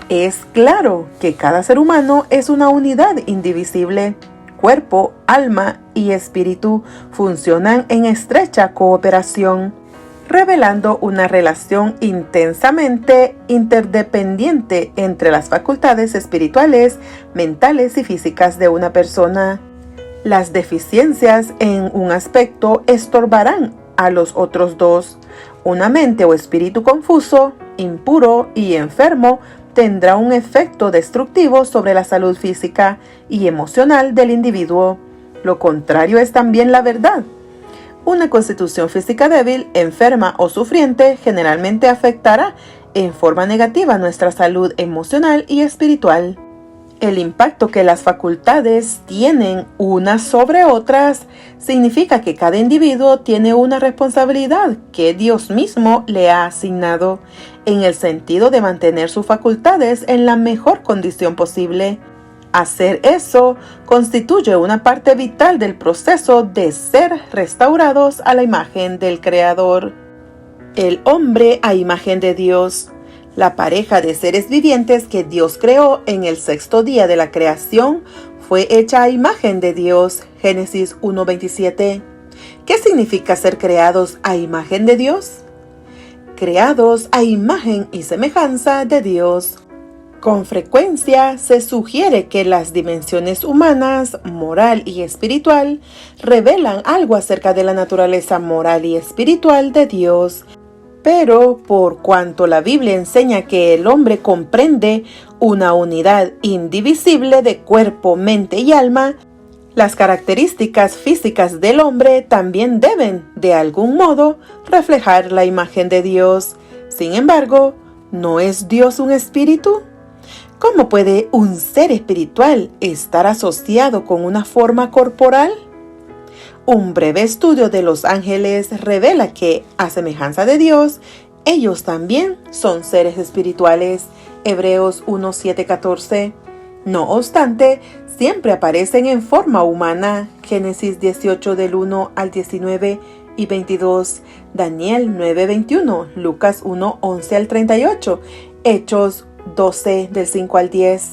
Es claro que cada ser humano es una unidad indivisible. Cuerpo, alma y espíritu funcionan en estrecha cooperación, revelando una relación intensamente interdependiente entre las facultades espirituales, mentales y físicas de una persona. Las deficiencias en un aspecto estorbarán a los otros dos. Una mente o espíritu confuso, impuro y enfermo tendrá un efecto destructivo sobre la salud física y emocional del individuo. Lo contrario es también la verdad. Una constitución física débil, enferma o sufriente generalmente afectará en forma negativa nuestra salud emocional y espiritual. El impacto que las facultades tienen unas sobre otras significa que cada individuo tiene una responsabilidad que Dios mismo le ha asignado, en el sentido de mantener sus facultades en la mejor condición posible. Hacer eso constituye una parte vital del proceso de ser restaurados a la imagen del Creador. El hombre a imagen de Dios. La pareja de seres vivientes que Dios creó en el sexto día de la creación fue hecha a imagen de Dios. Génesis 1:27. ¿Qué significa ser creados a imagen de Dios? Creados a imagen y semejanza de Dios. Con frecuencia se sugiere que las dimensiones humanas, moral y espiritual, revelan algo acerca de la naturaleza moral y espiritual de Dios. Pero por cuanto la Biblia enseña que el hombre comprende una unidad indivisible de cuerpo, mente y alma, las características físicas del hombre también deben, de algún modo, reflejar la imagen de Dios. Sin embargo, ¿no es Dios un espíritu? ¿Cómo puede un ser espiritual estar asociado con una forma corporal? Un breve estudio de los ángeles revela que, a semejanza de Dios, ellos también son seres espirituales. Hebreos 1:7-14. No obstante, siempre aparecen en forma humana. Génesis 18 del 1 al 19 y 22. Daniel 9:21. Lucas 1:11 al 38. Hechos 12 del 5 al 10.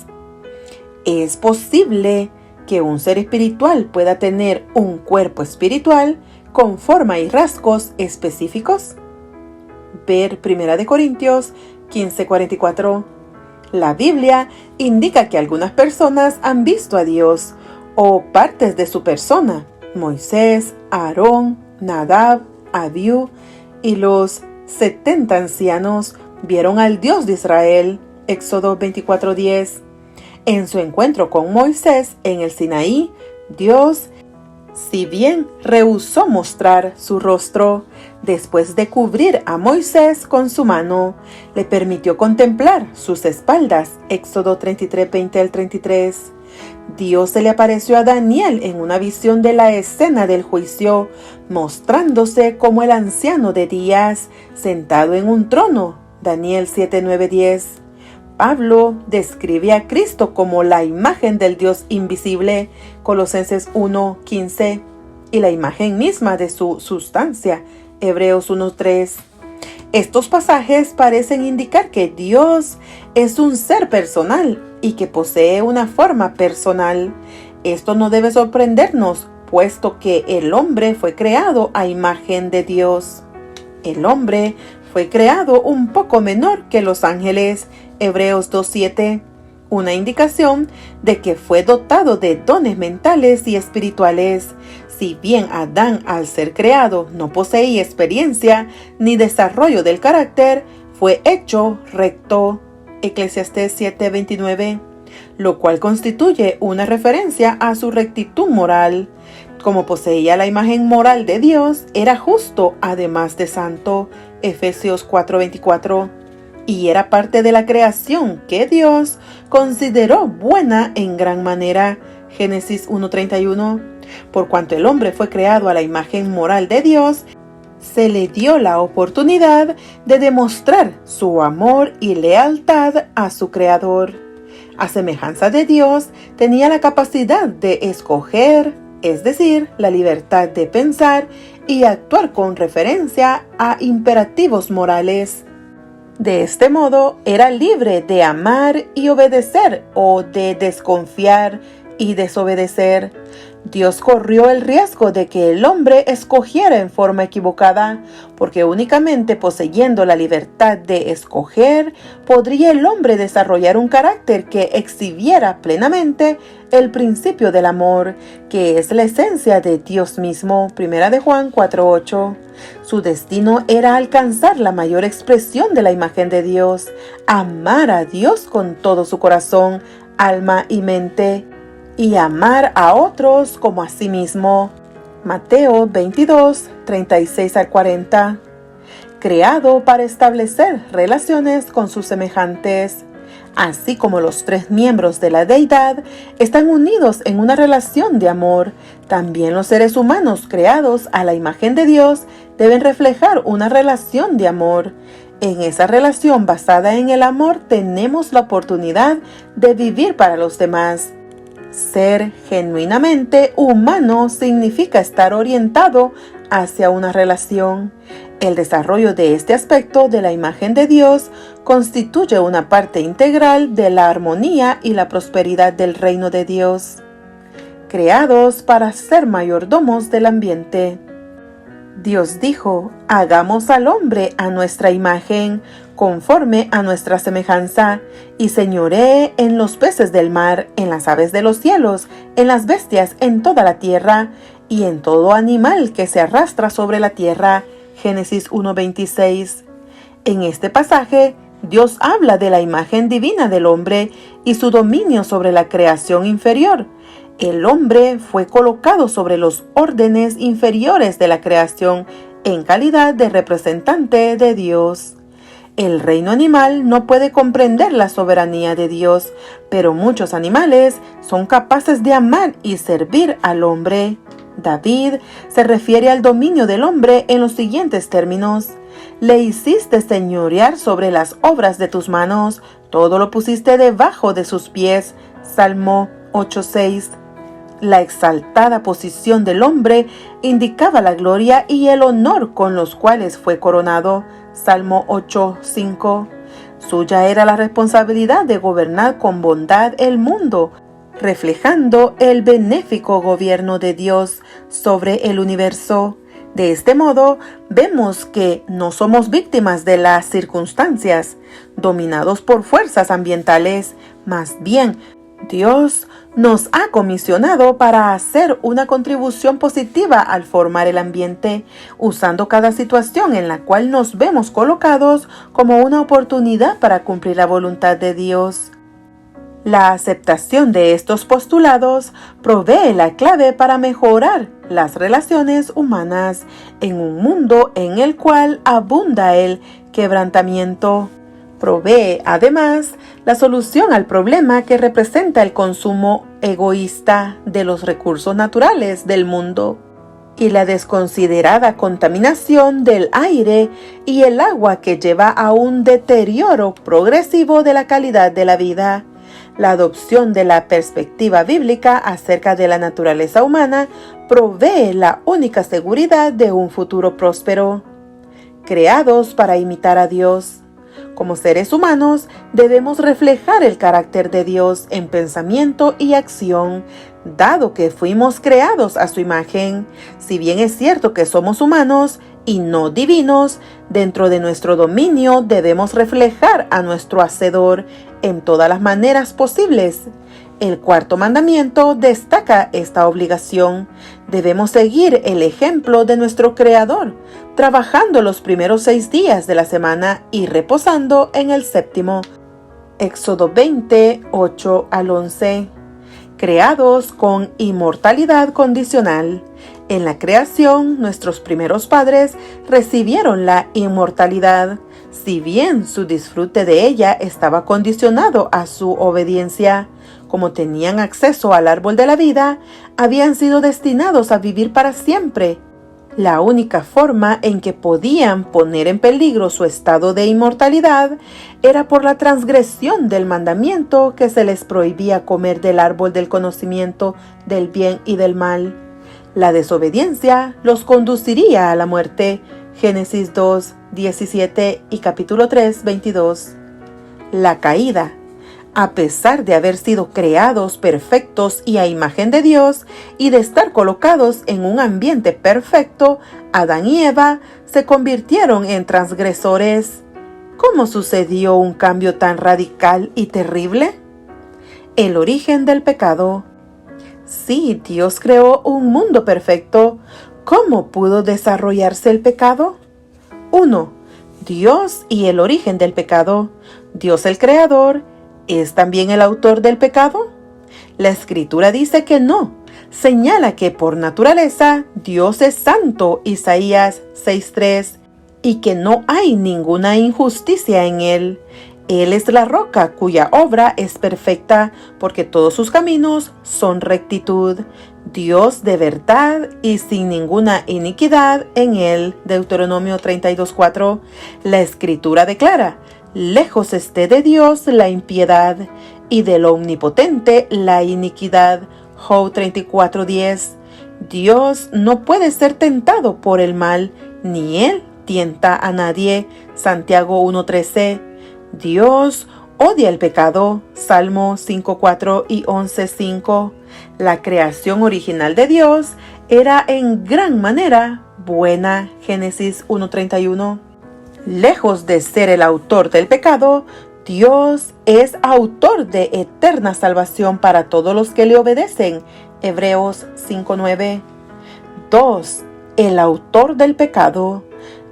¿Es posible que un ser espiritual pueda tener un cuerpo espiritual con forma y rasgos específicos? Ver 1 Corintios 15:44. La Biblia indica que algunas personas han visto a Dios o partes de su persona. Moisés, Aarón, Nadab, Abiú y los 70 ancianos vieron al Dios de Israel. Éxodo 24:10. En su encuentro con Moisés en el Sinaí, Dios, si bien rehusó mostrar su rostro, después de cubrir a Moisés con su mano, le permitió contemplar sus espaldas. Éxodo 33:20 al 33. Dios se le apareció a Daniel en una visión de la escena del juicio, mostrándose como el anciano de días, sentado en un trono. Daniel 7:9-10. Pablo describe a Cristo como la imagen del Dios invisible, Colosenses 1:15, y la imagen misma de su sustancia, Hebreos 1:3. Estos pasajes parecen indicar que Dios es un ser personal y que posee una forma personal. Esto no debe sorprendernos, puesto que el hombre fue creado a imagen de Dios. El hombre fue creado un poco menor que los ángeles, Hebreos 2:7, una indicación de que fue dotado de dones mentales y espirituales. Si bien Adán, al ser creado, no poseía experiencia ni desarrollo del carácter, fue hecho recto, Eclesiastés 7:29, lo cual constituye una referencia a su rectitud moral. Como poseía la imagen moral de Dios, era justo además de santo, Efesios 4:24, y era parte de la creación que Dios consideró buena en gran manera, Génesis 1:31. Por cuanto el hombre fue creado a la imagen moral de Dios, se le dio la oportunidad de demostrar su amor y lealtad a su Creador. A semejanza de Dios, tenía la capacidad de escoger, es decir, la libertad de pensar y actuar con referencia a imperativos morales. De este modo, era libre de amar y obedecer o de desconfiar y desobedecer. Dios corrió el riesgo de que el hombre escogiera en forma equivocada, porque únicamente poseyendo la libertad de escoger, podría el hombre desarrollar un carácter que exhibiera plenamente el principio del amor, que es la esencia de Dios mismo, 1 de Juan 4:8. Su destino era alcanzar la mayor expresión de la imagen de Dios, amar a Dios con todo su corazón, alma y mente, y amar a otros como a sí mismo. Mateo 22, 36 al 40. Creado para establecer relaciones con sus semejantes. Así como los tres miembros de la deidad están unidos en una relación de amor, también los seres humanos creados a la imagen de Dios deben reflejar una relación de amor. En esa relación basada en el amor tenemos la oportunidad de vivir para los demás. Ser genuinamente humano significa estar orientado hacia una relación. El desarrollo de este aspecto de la imagen de Dios constituye una parte integral de la armonía y la prosperidad del reino de Dios, creados para ser mayordomos del ambiente. Dios dijo: hagamos al hombre a nuestra imagen, conforme a nuestra semejanza, y señoree en los peces del mar, en las aves de los cielos, en las bestias, en toda la tierra, y en todo animal que se arrastra sobre la tierra. Génesis 1:26. En este pasaje, Dios habla de la imagen divina del hombre y su dominio sobre la creación inferior. El hombre fue colocado sobre los órdenes inferiores de la creación en calidad de representante de Dios. El reino animal no puede comprender la soberanía de Dios, pero muchos animales son capaces de amar y servir al hombre. David se refiere al dominio del hombre en los siguientes términos: le hiciste señorear sobre las obras de tus manos, todo lo pusiste debajo de sus pies. Salmo 8:6. La exaltada posición del hombre indicaba la gloria y el honor con los cuales fue coronado. Salmo 8:5. Suya era la responsabilidad de gobernar con bondad el mundo, reflejando el benéfico gobierno de Dios sobre el universo. De este modo, vemos que no somos víctimas de las circunstancias, dominados por fuerzas ambientales. Más bien, Dios nos ha comisionado para hacer una contribución positiva al formar el ambiente, usando cada situación en la cual nos vemos colocados como una oportunidad para cumplir la voluntad de Dios. La aceptación de estos postulados provee la clave para mejorar las relaciones humanas en un mundo en el cual abunda el quebrantamiento. Provee, además, la solución al problema que representa el consumo egoísta de los recursos naturales del mundo y la desconsiderada contaminación del aire y el agua, que lleva a un deterioro progresivo de la calidad de la vida. La adopción de la perspectiva bíblica acerca de la naturaleza humana provee la única seguridad de un futuro próspero. Creados para imitar a Dios. Como seres humanos, debemos reflejar el carácter de Dios en pensamiento y acción, dado que fuimos creados a su imagen. Si bien es cierto que somos humanos y no divinos, dentro de nuestro dominio debemos reflejar a nuestro Hacedor en todas las maneras posibles. El cuarto mandamiento destaca esta obligación. Debemos seguir el ejemplo de nuestro Creador, trabajando los primeros 6 días de la semana y reposando en el séptimo. Éxodo 20, 8 al 11. Creados con inmortalidad condicional. En la creación, nuestros primeros padres recibieron la inmortalidad, si bien su disfrute de ella estaba condicionado a su obediencia. Como tenían acceso al árbol de la vida, habían sido destinados a vivir para siempre. La única forma en que podían poner en peligro su estado de inmortalidad era por la transgresión del mandamiento que se les prohibía comer del árbol del conocimiento del bien y del mal. La desobediencia los conduciría a la muerte. Génesis 2, 17 y capítulo 3, 22. La caída. A pesar de haber sido creados perfectos y a imagen de Dios y de estar colocados en un ambiente perfecto, Adán y Eva se convirtieron en transgresores. ¿Cómo sucedió un cambio tan radical y terrible? El origen del pecado. Sí, Dios creó un mundo perfecto. ¿Cómo pudo desarrollarse el pecado? 1. Dios y el origen del pecado. Dios el creador, ¿es también el autor del pecado? La Escritura dice que no. Señala que por naturaleza Dios es santo, Isaías 6:3, y que no hay ninguna injusticia en él. Él es la roca cuya obra es perfecta, porque todos sus caminos son rectitud. Dios de verdad y sin ninguna iniquidad en él. Deuteronomio 32:4. La Escritura declara: lejos esté de Dios la impiedad, y del Omnipotente la iniquidad. Job 34:10. Dios no puede ser tentado por el mal, ni él tienta a nadie. Santiago 1:13. Dios odia el pecado. Salmo 5:4 y 11:5. La creación original de Dios era en gran manera buena. Génesis 1:31. Lejos de ser el autor del pecado, Dios es autor de eterna salvación para todos los que le obedecen. Hebreos 5:9. 2. El autor del pecado.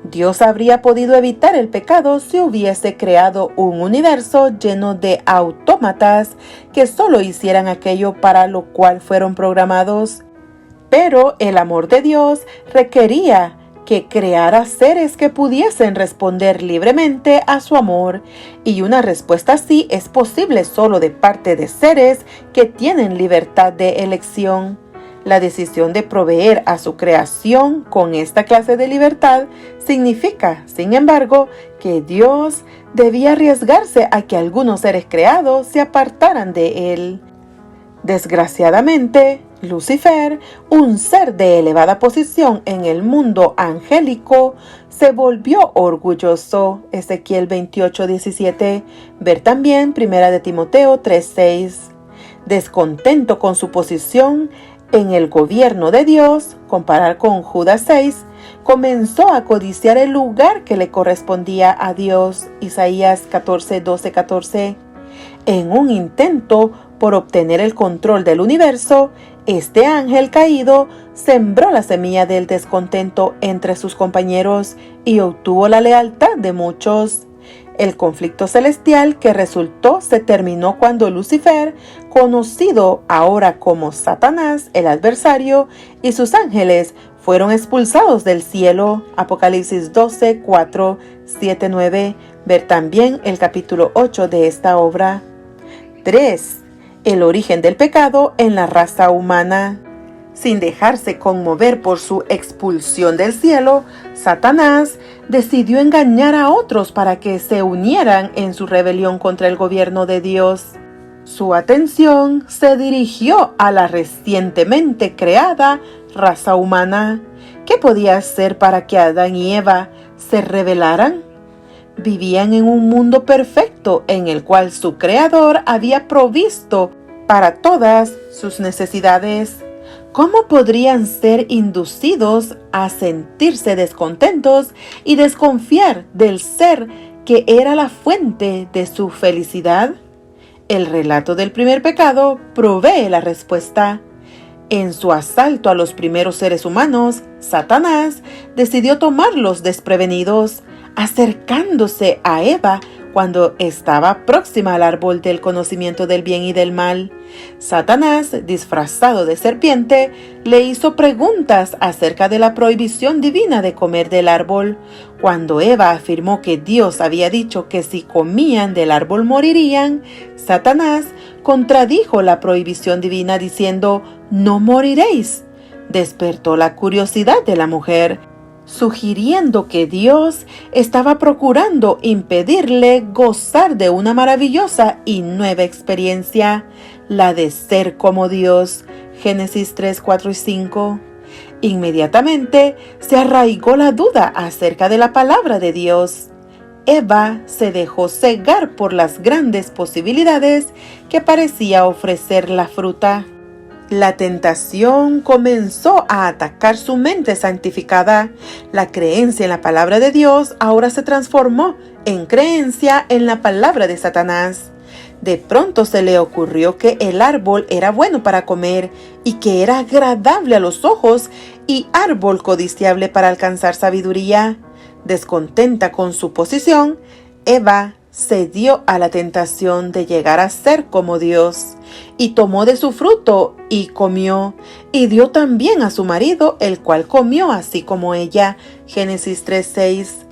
Dios habría podido evitar el pecado si hubiese creado un universo lleno de autómatas que solo hicieran aquello para lo cual fueron programados. Pero el amor de Dios requería que creara seres que pudiesen responder libremente a su amor, y una respuesta así es posible solo de parte de seres que tienen libertad de elección. La decisión de proveer a su creación con esta clase de libertad significa, sin embargo, que Dios debía arriesgarse a que algunos seres creados se apartaran de él. Desgraciadamente, Lucifer, un ser de elevada posición en el mundo angélico, se volvió orgulloso. Ezequiel 28:17. Ver también 1 de Timoteo 3:6. Descontento con su posición en el gobierno de Dios, comparar con Judas 6, comenzó a codiciar el lugar que le correspondía a Dios. Isaías 14:12-14. En un intento por obtener el control del universo, este ángel caído sembró la semilla del descontento entre sus compañeros y obtuvo la lealtad de muchos. El conflicto celestial que resultó se terminó cuando Lucifer, conocido ahora como Satanás, el adversario, y sus ángeles fueron expulsados del cielo. Apocalipsis 12:4, 7-9. Ver también el capítulo 8 de esta obra. 3. El origen del pecado en la raza humana. Sin dejarse conmover por su expulsión del cielo, Satanás decidió engañar a otros para que se unieran en su rebelión contra el gobierno de Dios. Su atención se dirigió a la recientemente creada raza humana. ¿Qué podía hacer para que Adán y Eva se rebelaran? vivían en un mundo perfecto en el cual su Creador había provisto para todas sus necesidades. ¿Cómo podrían ser inducidos a sentirse descontentos y desconfiar del ser que era la fuente de su felicidad? El relato del primer pecado provee la respuesta. En su asalto a los primeros seres humanos, Satanás decidió tomarlos desprevenidos, acercándose a Eva cuando estaba próxima al árbol del conocimiento del bien y del mal. Satanás, disfrazado de serpiente, le hizo preguntas acerca de la prohibición divina de comer del árbol. Cuando Eva afirmó que Dios había dicho que si comían del árbol morirían, Satanás contradijo la prohibición divina diciendo: «No moriréis». Despertó la curiosidad de la mujer, sugiriendo que Dios estaba procurando impedirle gozar de una maravillosa y nueva experiencia, la de ser como Dios. Génesis 3, 4 y 5. Inmediatamente se arraigó la duda acerca de la palabra de Dios. Eva se dejó cegar por las grandes posibilidades que parecía ofrecer la fruta. La tentación comenzó a atacar su mente santificada. La creencia en la palabra de Dios ahora se transformó en creencia en la palabra de Satanás. De pronto se le ocurrió que el árbol era bueno para comer y que era agradable a los ojos y árbol codiciable para alcanzar sabiduría. Descontenta con su posición, Eva cedió a la tentación de llegar a ser como Dios, y tomó de su fruto y comió, y dio también a su marido, el cual comió así como ella. Génesis 3:6.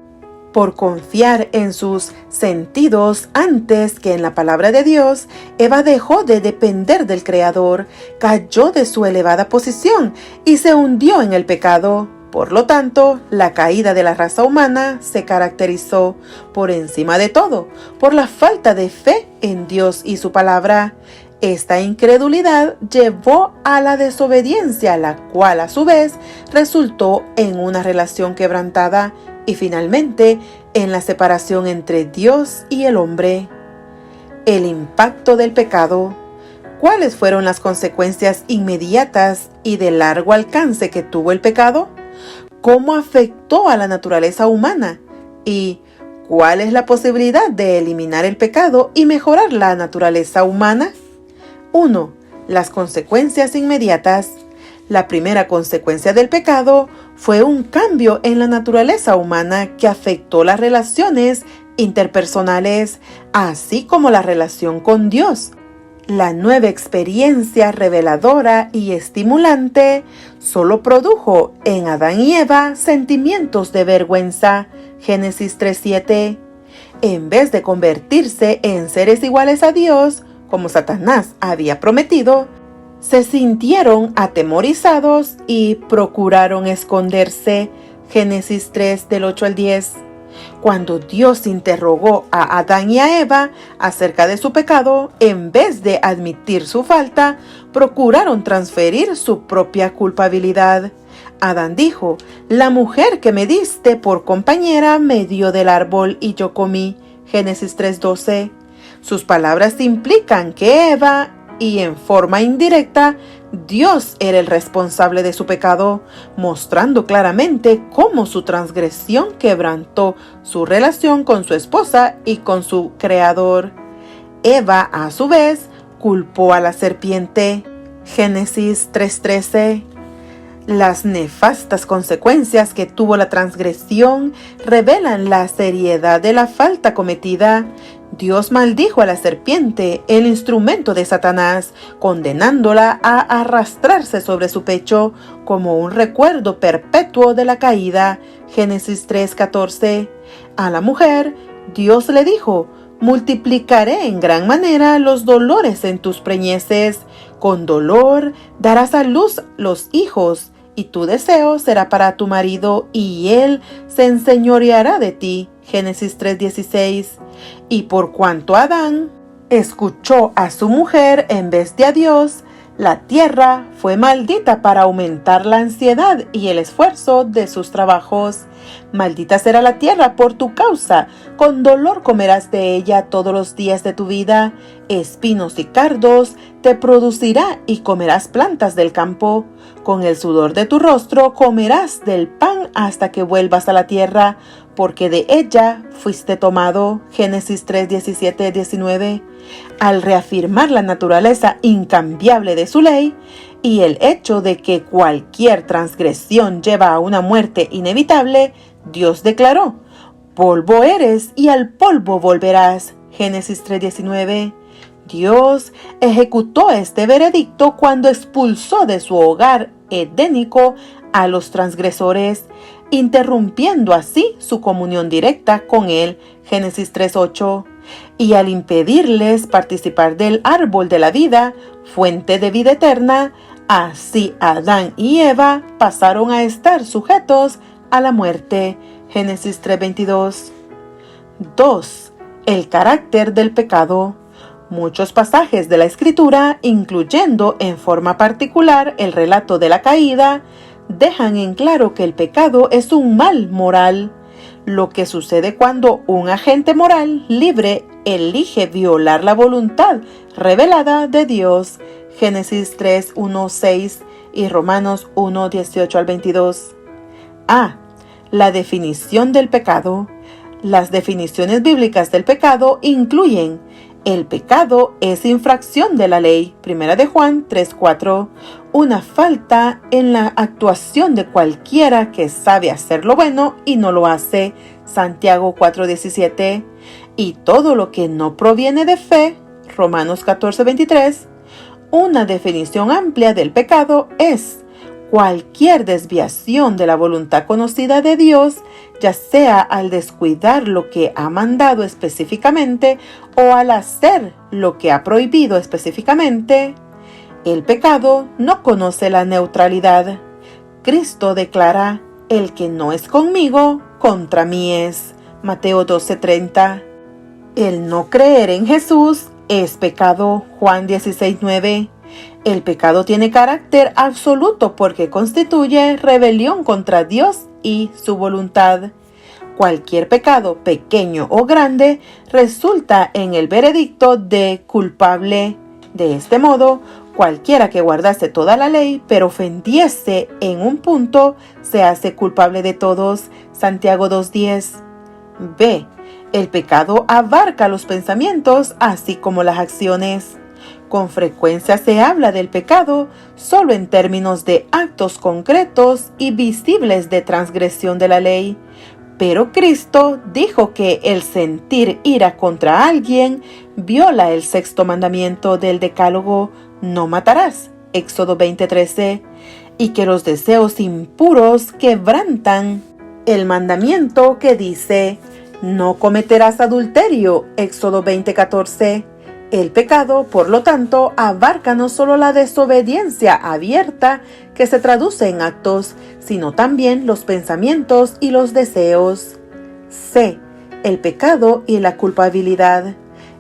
Por confiar en sus sentidos antes que en la palabra de Dios, Eva dejó de depender del Creador, cayó de su elevada posición y se hundió en el pecado. Por lo tanto, la caída de la raza humana se caracterizó, por encima de todo, por la falta de fe en Dios y su palabra. Esta incredulidad llevó a la desobediencia, la cual a su vez resultó en una relación quebrantada y finalmente en la separación entre Dios y el hombre. El impacto del pecado. ¿Cuáles fueron las consecuencias inmediatas y de largo alcance que tuvo el pecado? ¿Cómo afectó a la naturaleza humana? ¿Y cuál es la posibilidad de eliminar el pecado y mejorar la naturaleza humana? 1. Las consecuencias inmediatas. La primera consecuencia del pecado fue un cambio en la naturaleza humana que afectó las relaciones interpersonales, así como la relación con Dios. La nueva experiencia reveladora y estimulante solo produjo en Adán y Eva sentimientos de vergüenza. Génesis 3:7. En vez de convertirse en seres iguales a Dios, como Satanás había prometido, se sintieron atemorizados y procuraron esconderse. Génesis 3 del 8 al 10. Cuando Dios interrogó a Adán y a Eva acerca de su pecado, en vez de admitir su falta, procuraron transferir su propia culpabilidad. Adán dijo: «La mujer que me diste por compañera me dio del árbol y yo comí». Génesis 3:12. Sus palabras implican que Eva, y en forma indirecta, Dios era el responsable de su pecado, mostrando claramente cómo su transgresión quebrantó su relación con su esposa y con su Creador. Eva, a su vez, culpó a la serpiente. Génesis 3:13. Las nefastas consecuencias que tuvo la transgresión revelan la seriedad de la falta cometida. Dios maldijo a la serpiente, el instrumento de Satanás, condenándola a arrastrarse sobre su pecho como un recuerdo perpetuo de la caída. Génesis 3:14. A la mujer, Dios le dijo: «Multiplicaré en gran manera los dolores en tus preñeces. Con dolor darás a luz los hijos, y tu deseo será para tu marido, y él se enseñoreará de ti». Génesis 3:16. Y por cuanto Adán escuchó a su mujer en vez de a Dios, La tierra fue maldita para aumentar la ansiedad y el esfuerzo de sus trabajos. Maldita será la tierra por tu causa, con dolor comerás de ella todos los días de tu vida. Espinos y cardos te producirá y comerás plantas del campo. Con el sudor de tu rostro comerás del pan hasta que vuelvas a la tierra, porque de ella fuiste tomado. Génesis 3, 17, 19. Al reafirmar la naturaleza incambiable de su ley y el hecho de que cualquier transgresión lleva a una muerte inevitable, Dios declaró: polvo eres y al polvo volverás. Génesis 3:19. Dios ejecutó este veredicto cuando expulsó de su hogar edénico a los transgresores, interrumpiendo así su comunión directa con él. Génesis 3:8. Y al impedirles participar del árbol de la vida, fuente de vida eterna, así Adán y Eva pasaron a estar sujetos a la muerte. Génesis 3:22. 2. El carácter del pecado. Muchos pasajes de la Escritura, incluyendo en forma particular el relato de la caída, dejan en claro que el pecado es un mal moral. Lo que sucede cuando un agente moral libre elige violar la voluntad revelada de Dios. Génesis 3, 1, 6 y Romanos 1, 18 al 22. A. La definición del pecado. Las definiciones bíblicas del pecado incluyen: el pecado es infracción de la ley, 1 de Juan 3:4, una falta en la actuación de cualquiera que sabe hacer lo bueno y no lo hace, Santiago 4:17, y todo lo que no proviene de fe, Romanos 14:23. Una definición amplia del pecado es cualquier desviación de la voluntad conocida de Dios, ya sea al descuidar lo que ha mandado específicamente o al hacer lo que ha prohibido específicamente. El pecado no conoce la neutralidad. Cristo declara: el que no es conmigo, contra mí es. Mateo 12:30. El no creer en Jesús es pecado. Juan 16:9. El pecado tiene carácter absoluto porque constituye rebelión contra Dios y su voluntad. Cualquier pecado, pequeño o grande, resulta en el veredicto de culpable. De este modo, cualquiera que guardase toda la ley, pero ofendiese en un punto, se hace culpable de todos. Santiago 2:10. B. El pecado abarca los pensamientos, así como las acciones. Con frecuencia se habla del pecado solo en términos de actos concretos y visibles de transgresión de la ley. Pero Cristo dijo que el sentir ira contra alguien viola el sexto mandamiento del Decálogo: no matarás, Éxodo 20:13, y que los deseos impuros quebrantan el mandamiento que dice: no cometerás adulterio, Éxodo 20:14. El pecado, por lo tanto, abarca no solo la desobediencia abierta que se traduce en actos, sino también los pensamientos y los deseos. C. El pecado y la culpabilidad.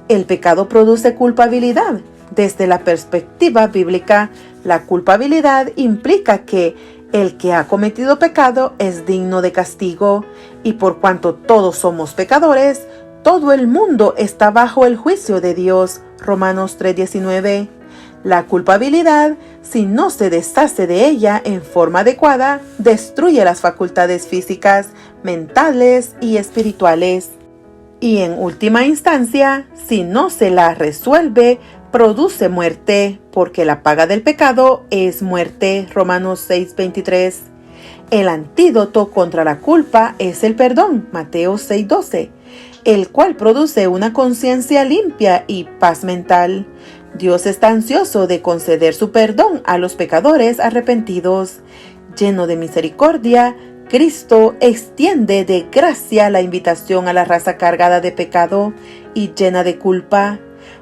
El pecado produce culpabilidad. Desde la perspectiva bíblica, la culpabilidad implica que el que ha cometido pecado es digno de castigo, y por cuanto todos somos pecadores, todo el mundo está bajo el juicio de Dios. Romanos 3:19. La culpabilidad, si no se deshace de ella en forma adecuada, destruye las facultades físicas, mentales y espirituales. Y en última instancia, si no se la resuelve, produce muerte, porque la paga del pecado es muerte. Romanos 6:23. El antídoto contra la culpa es el perdón. Mateo 6:12. El cual produce una conciencia limpia y paz mental. Dios está ansioso de conceder su perdón a los pecadores arrepentidos. Lleno de misericordia, Cristo extiende de gracia la invitación a la raza cargada de pecado y llena de culpa.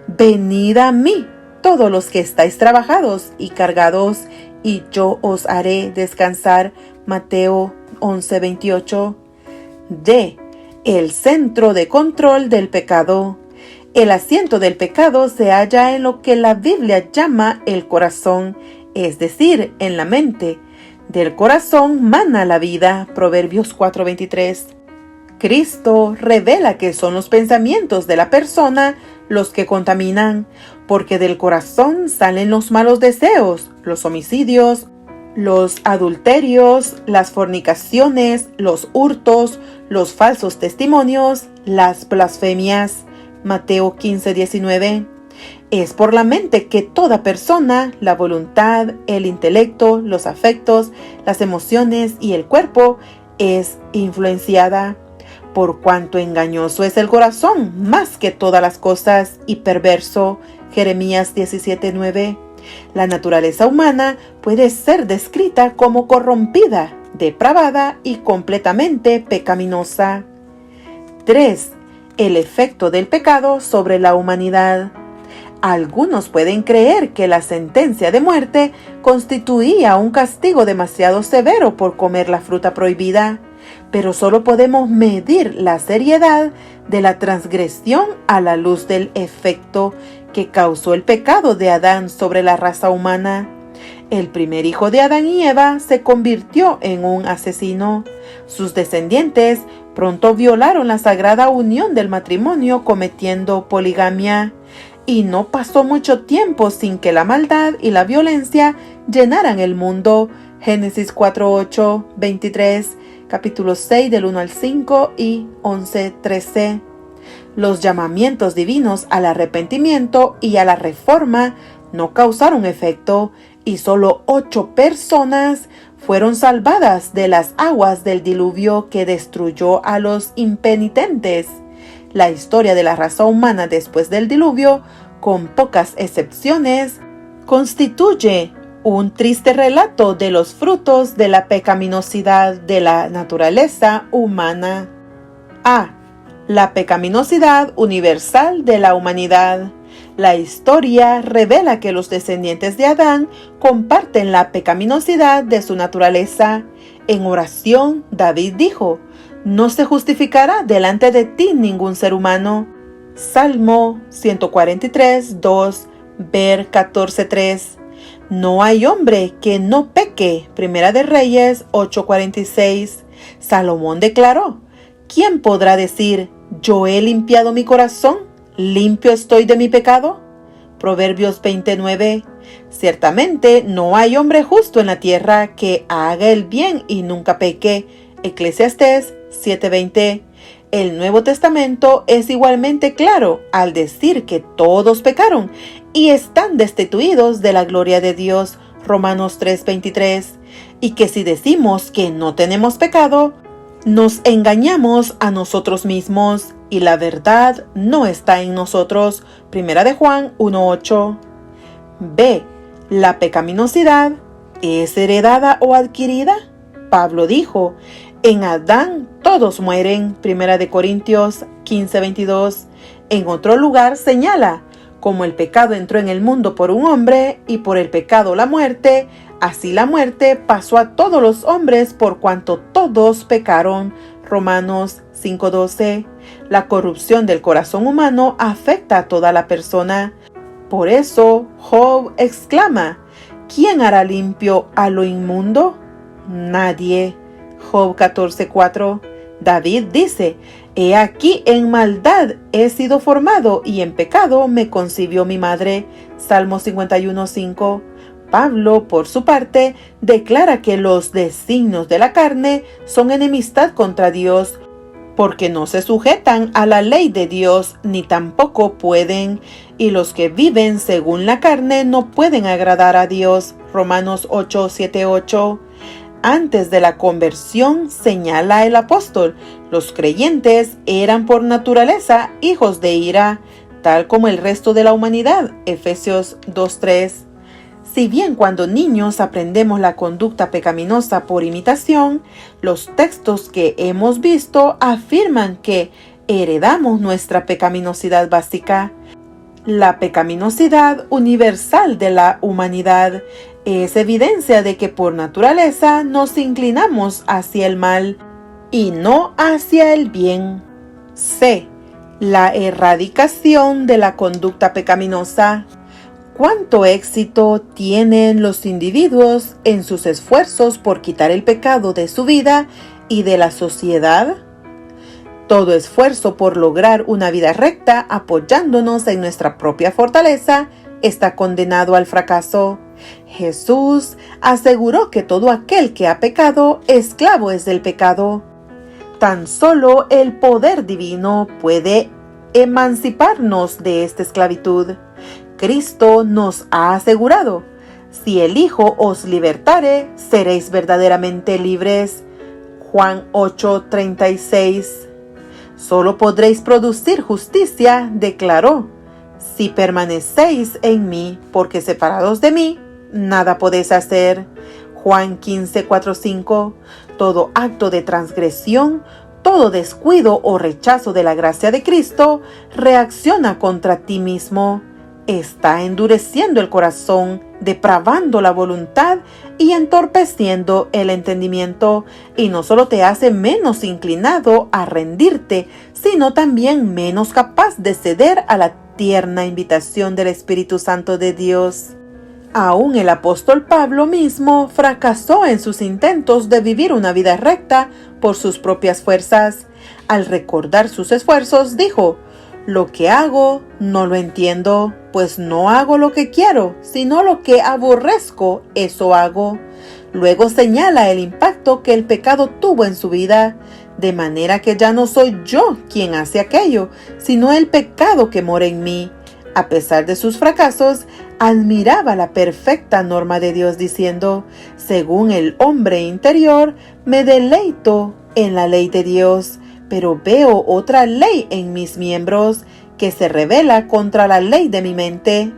Venid a mí, todos los que estáis trabajados y cargados, y yo os haré descansar. Mateo 11:28. D. El centro de control del pecado. El asiento del pecado se halla en lo que la Biblia llama el corazón, es decir, en la mente. Del corazón mana la vida. Proverbios 4:23. Cristo revela que son los pensamientos de la persona los que contaminan, porque del corazón salen los malos deseos, los homicidios, los adulterios, las fornicaciones, los hurtos, los falsos testimonios, las blasfemias. Mateo 15:19. Es por la mente que toda persona, la voluntad, el intelecto, los afectos, las emociones y el cuerpo es influenciada. Por cuanto engañoso es el corazón más que todas las cosas y perverso. Jeremías 17:9. La naturaleza humana puede ser descrita como corrompida, depravada y completamente pecaminosa. 3. El efecto del pecado sobre la humanidad. Algunos pueden creer que la sentencia de muerte constituía un castigo demasiado severo por comer la fruta prohibida, pero solo podemos medir la seriedad de la transgresión a la luz del efecto que causó el pecado de Adán sobre la raza humana. El primer hijo de Adán y Eva se convirtió en un asesino. Sus descendientes pronto violaron la sagrada unión del matrimonio cometiendo poligamia. Y no pasó mucho tiempo sin que la maldad y la violencia llenaran el mundo. Génesis 4:8, 23, capítulo 6 del 1 al 5 y 11:13. Los llamamientos divinos al arrepentimiento y a la reforma no causaron efecto y solo 8 personas fueron salvadas de las aguas del diluvio que destruyó a los impenitentes. La historia de la raza humana después del diluvio, con pocas excepciones, constituye un triste relato de los frutos de la pecaminosidad de la naturaleza humana. A. La pecaminosidad universal de la humanidad. La historia revela que los descendientes de Adán comparten la pecaminosidad de su naturaleza. En oración, David dijo: no se justificará delante de ti ningún ser humano. Salmo 143, 2, ver 14:3. No hay hombre que no peque. Primera de Reyes 8:46. Salomón declaró: ¿quién podrá decir, yo he limpiado mi corazón, limpio estoy de mi pecado? Proverbios 29. Ciertamente no hay hombre justo en la tierra que haga el bien y nunca peque. Eclesiastés 7:20. El Nuevo Testamento es igualmente claro al decir que todos pecaron y están destituidos de la gloria de Dios. Romanos 3:23. Y que si decimos que no tenemos pecado, nos engañamos a nosotros mismos y la verdad no está en nosotros. Primera de Juan 1:8. B. ¿La pecaminosidad es heredada o adquirida? Pablo dijo: en Adán todos mueren. Primera de Corintios 15:22. En otro lugar señala: como el pecado entró en el mundo por un hombre y por el pecado la muerte, así la muerte pasó a todos los hombres por cuanto todos pecaron. Romanos 5:12. La corrupción del corazón humano afecta a toda la persona. Por eso Job exclama: ¿quién hará limpio a lo inmundo? Nadie. Job 14:4. David dice: he aquí en maldad he sido formado y en pecado me concibió mi madre. Salmo 51:5. Pablo, por su parte, declara que los designios de la carne son enemistad contra Dios, porque no se sujetan a la ley de Dios, ni tampoco pueden, y los que viven según la carne no pueden agradar a Dios. Romanos 8:7-8. Antes de la conversión, señala el apóstol, los creyentes eran por naturaleza hijos de ira, tal como el resto de la humanidad. Efesios 2:3. Si bien cuando niños aprendemos la conducta pecaminosa por imitación, los textos que hemos visto afirman que heredamos nuestra pecaminosidad básica. La pecaminosidad universal de la humanidad es evidencia de que por naturaleza nos inclinamos hacia el mal y no hacia el bien. C. La erradicación de la conducta pecaminosa. ¿Cuánto éxito tienen los individuos en sus esfuerzos por quitar el pecado de su vida y de la sociedad? Todo esfuerzo por lograr una vida recta apoyándonos en nuestra propia fortaleza está condenado al fracaso. Jesús aseguró que todo aquel que ha pecado, esclavo es del pecado. Tan solo el poder divino puede emanciparnos de esta esclavitud. Cristo nos ha asegurado: si el Hijo os libertare, seréis verdaderamente libres. Juan 8:36. Solo podréis producir justicia, declaró, si permanecéis en mí, porque separados de mí, nada podéis hacer. Juan 15:4-5. Todo acto de transgresión, todo descuido o rechazo de la gracia de Cristo reacciona contra ti mismo. Está endureciendo el corazón, depravando la voluntad y entorpeciendo el entendimiento, y no solo te hace menos inclinado a rendirte, sino también menos capaz de ceder a la tierna invitación del Espíritu Santo de Dios. Aún el apóstol Pablo mismo fracasó en sus intentos de vivir una vida recta por sus propias fuerzas. Al recordar sus esfuerzos, dijo: lo que hago no lo entiendo, pues no hago lo que quiero, sino lo que aborrezco, eso hago. Luego señala el impacto que el pecado tuvo en su vida, de manera que ya no soy yo quien hace aquello, sino el pecado que mora en mí. A pesar de sus fracasos, admiraba la perfecta norma de Dios, diciendo: según el hombre interior, me deleito en la ley de Dios, pero veo otra ley en mis miembros, que se rebela contra la ley de mi mente,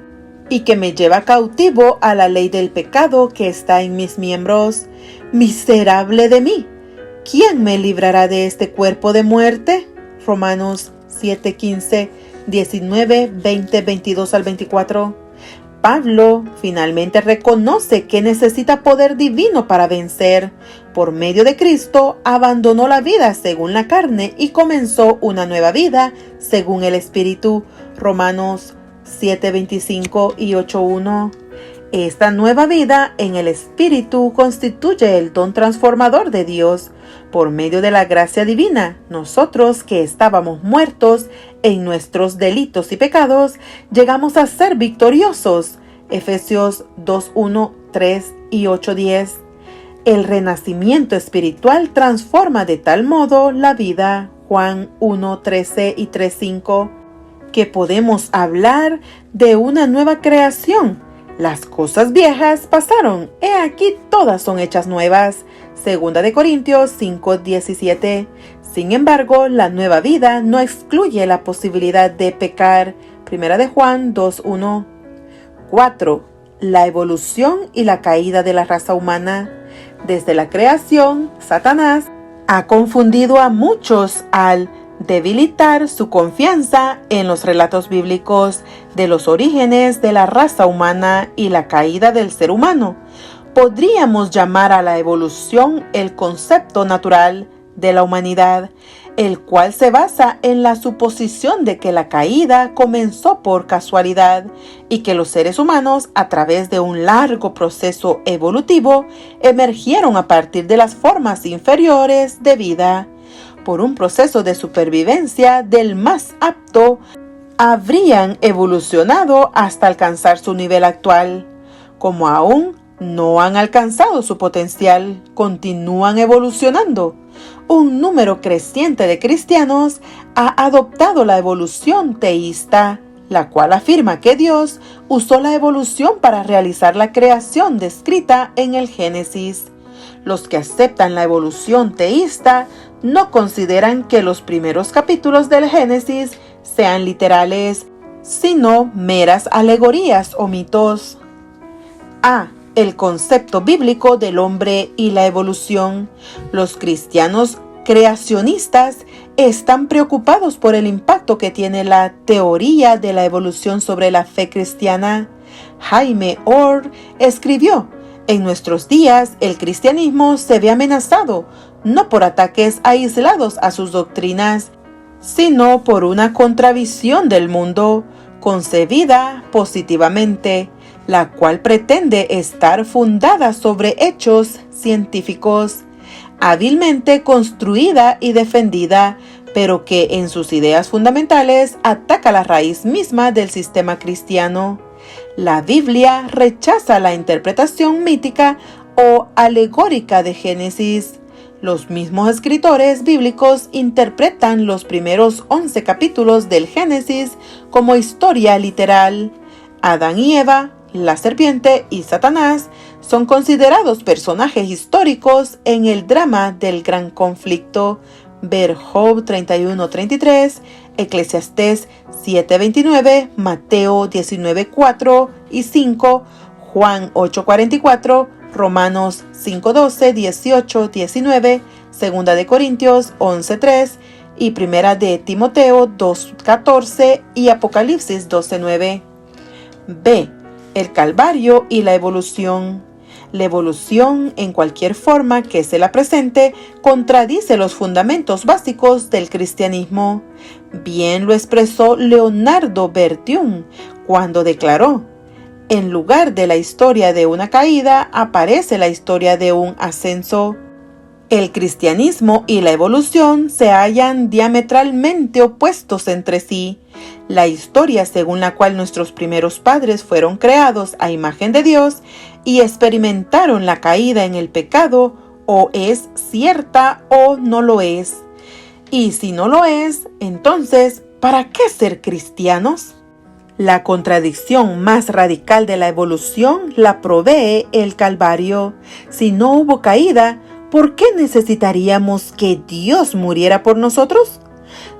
y que me lleva cautivo a la ley del pecado que está en mis miembros. Miserable de mí, ¿quién me librará de este cuerpo de muerte? Romanos 7:15, 19, 20, 22-24. Pablo finalmente reconoce que necesita poder divino para vencer. Por medio de Cristo, abandonó la vida según la carne y comenzó una nueva vida según el Espíritu. Romanos 7:25 y 8:1. Esta nueva vida en el Espíritu constituye el don transformador de Dios. Por medio de la gracia divina, nosotros que estábamos muertos en nuestros delitos y pecados, llegamos a ser victoriosos. Efesios 2:1, 3 y 8:10. El renacimiento espiritual transforma de tal modo la vida. Juan 1:13 y 3:5. Que podemos hablar de una nueva creación. Las cosas viejas pasaron, he aquí todas son hechas nuevas. Segunda de Corintios 5:17. Sin embargo, la nueva vida no excluye la posibilidad de pecar. Primera de Juan 2:1. 4. La evolución y la caída de la raza humana. Desde la creación, Satanás ha confundido a muchos al debilitar su confianza en los relatos bíblicos de los orígenes de la raza humana y la caída del ser humano. Podríamos llamar a la evolución el concepto natural de la humanidad, el cual se basa en la suposición de que la caída comenzó por casualidad y que los seres humanos, a través de un largo proceso evolutivo, emergieron a partir de las formas inferiores de vida. Por un proceso de supervivencia del más apto, habrían evolucionado hasta alcanzar su nivel actual. Como aún no han alcanzado su potencial, continúan evolucionando. Un número creciente de cristianos ha adoptado la evolución teísta, la cual afirma que Dios usó la evolución para realizar la creación descrita en el Génesis. Los que aceptan la evolución teísta no consideran que los primeros capítulos del Génesis sean literales, sino meras alegorías o mitos. A. El concepto bíblico del hombre y la evolución. Los cristianos creacionistas están preocupados por el impacto que tiene la teoría de la evolución sobre la fe cristiana. Jaime Orr escribió: en nuestros días el cristianismo se ve amenazado, no por ataques aislados a sus doctrinas, sino por una contravisión del mundo, concebida positivamente, la cual pretende estar fundada sobre hechos científicos, hábilmente construida y defendida, pero que en sus ideas fundamentales ataca la raíz misma del sistema cristiano. La Biblia rechaza la interpretación mítica o alegórica de Génesis. Los mismos escritores bíblicos interpretan los primeros 11 capítulos del Génesis como historia literal. Adán y Eva, la serpiente y Satanás son considerados personajes históricos en el drama del gran conflicto. Ver Job 31:33, Eclesiastés 7:29, Mateo 19:4 y 5, Juan 8:44, Romanos 5:12, 18, 19, Segunda de Corintios 11:3 y Primera de Timoteo 2:14 y Apocalipsis 12:9. B. El Calvario y la evolución. La evolución, en cualquier forma que se la presente, contradice los fundamentos básicos del cristianismo. Bien lo expresó Leonardo Bertium cuando declaró: en lugar de la historia de una caída, aparece la historia de un ascenso. El cristianismo y la evolución se hallan diametralmente opuestos entre sí. La historia según la cual nuestros primeros padres fueron creados a imagen de Dios y experimentaron la caída en el pecado, o es cierta o no lo es. Y si no lo es, entonces, ¿para qué ser cristianos? La contradicción más radical de la evolución la provee el Calvario. Si no hubo caída, ¿por qué necesitaríamos que Dios muriera por nosotros?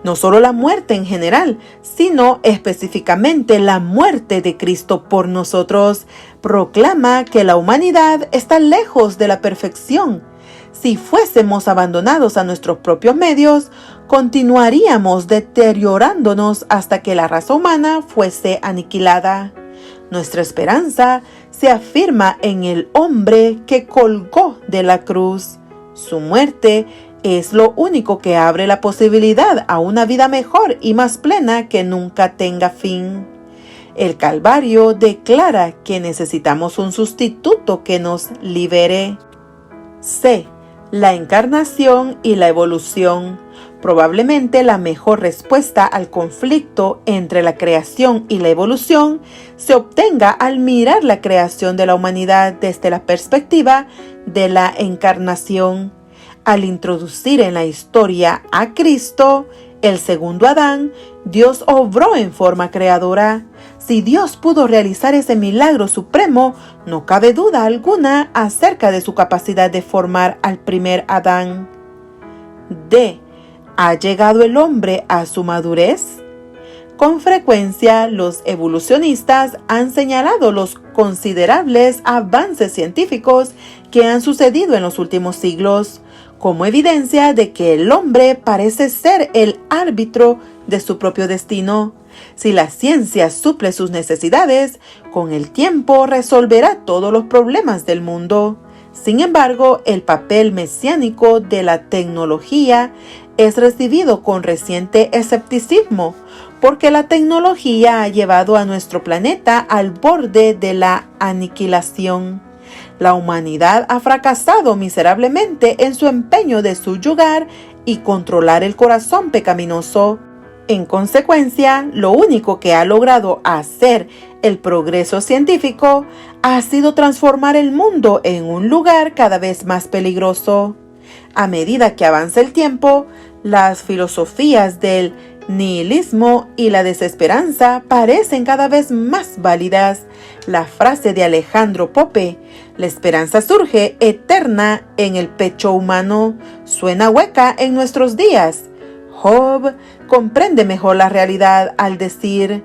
No solo la muerte en general, sino específicamente la muerte de Cristo por nosotros, proclama que la humanidad está lejos de la perfección. Si fuésemos abandonados a nuestros propios medios, continuaríamos deteriorándonos hasta que la raza humana fuese aniquilada. Nuestra esperanza se afirma en el hombre que colgó de la cruz. Su muerte es lo único que abre la posibilidad a una vida mejor y más plena que nunca tenga fin. El Calvario declara que necesitamos un sustituto que nos libere. C. La encarnación y la evolución. Probablemente la mejor respuesta al conflicto entre la creación y la evolución se obtenga al mirar la creación de la humanidad desde la perspectiva de la encarnación. Al introducir en la historia a Cristo, el segundo Adán, Dios obró en forma creadora. Si Dios pudo realizar ese milagro supremo, no cabe duda alguna acerca de su capacidad de formar al primer Adán. D. ¿Ha llegado el hombre a su madurez? Con frecuencia, los evolucionistas han señalado los considerables avances científicos que han sucedido en los últimos siglos, como evidencia de que el hombre parece ser el árbitro de su propio destino. Si la ciencia suple sus necesidades, con el tiempo resolverá todos los problemas del mundo. Sin embargo, el papel mesiánico de la tecnología es recibido con reciente escepticismo, porque la tecnología ha llevado a nuestro planeta al borde de la aniquilación. La humanidad ha fracasado miserablemente en su empeño de subyugar y controlar el corazón pecaminoso. En consecuencia, lo único que ha logrado hacer el progreso científico ha sido transformar el mundo en un lugar cada vez más peligroso. A medida que avanza el tiempo, las filosofías del nihilismo y la desesperanza parecen cada vez más válidas. La frase de Alejandro Pope, la esperanza surge eterna en el pecho humano, suena hueca en nuestros días. Job comprende mejor la realidad al decir: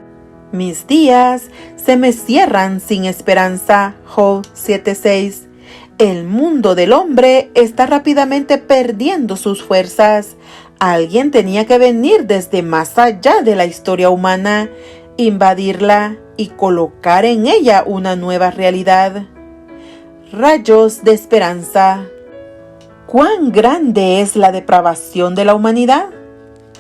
mis días se me cierran sin esperanza. Job 7:6. El mundo del hombre está rápidamente perdiendo sus fuerzas. Alguien tenía que venir desde más allá de la historia humana, invadirla y colocar en ella una nueva realidad. Rayos de esperanza. ¿Cuán grande es la depravación de la humanidad?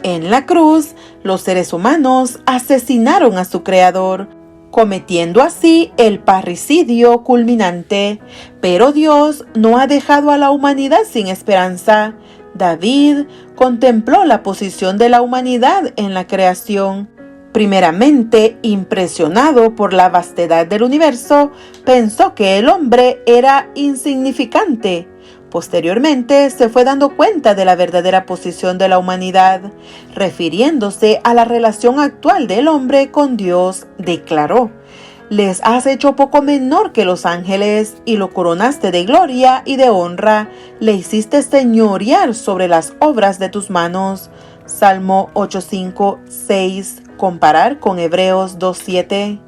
En la cruz, los seres humanos asesinaron a su Creador, cometiendo así el parricidio culminante. Pero Dios no ha dejado a la humanidad sin esperanza. David contempló la posición de la humanidad en la creación. Primeramente, impresionado por la vastedad del universo, pensó que el hombre era insignificante. Posteriormente, se fue dando cuenta de la verdadera posición de la humanidad. Refiriéndose a la relación actual del hombre con Dios, declaró: «Les has hecho poco menor que los ángeles, y lo coronaste de gloria y de honra. Le hiciste señorear sobre las obras de tus manos». Salmo 8:5, 6. Comparar con Hebreos 2:7.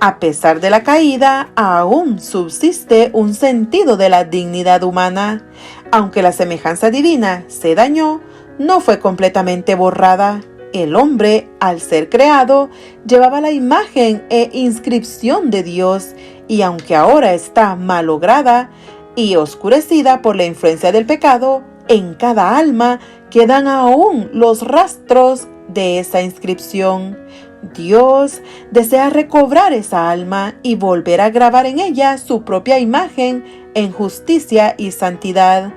A pesar de la caída, aún subsiste un sentido de la dignidad humana. Aunque la semejanza divina se dañó, no fue completamente borrada. El hombre, al ser creado, llevaba la imagen e inscripción de Dios, y aunque ahora está malograda y oscurecida por la influencia del pecado, en cada alma quedan aún los rastros de esa inscripción. Dios desea recobrar esa alma y volver a grabar en ella su propia imagen en justicia y santidad.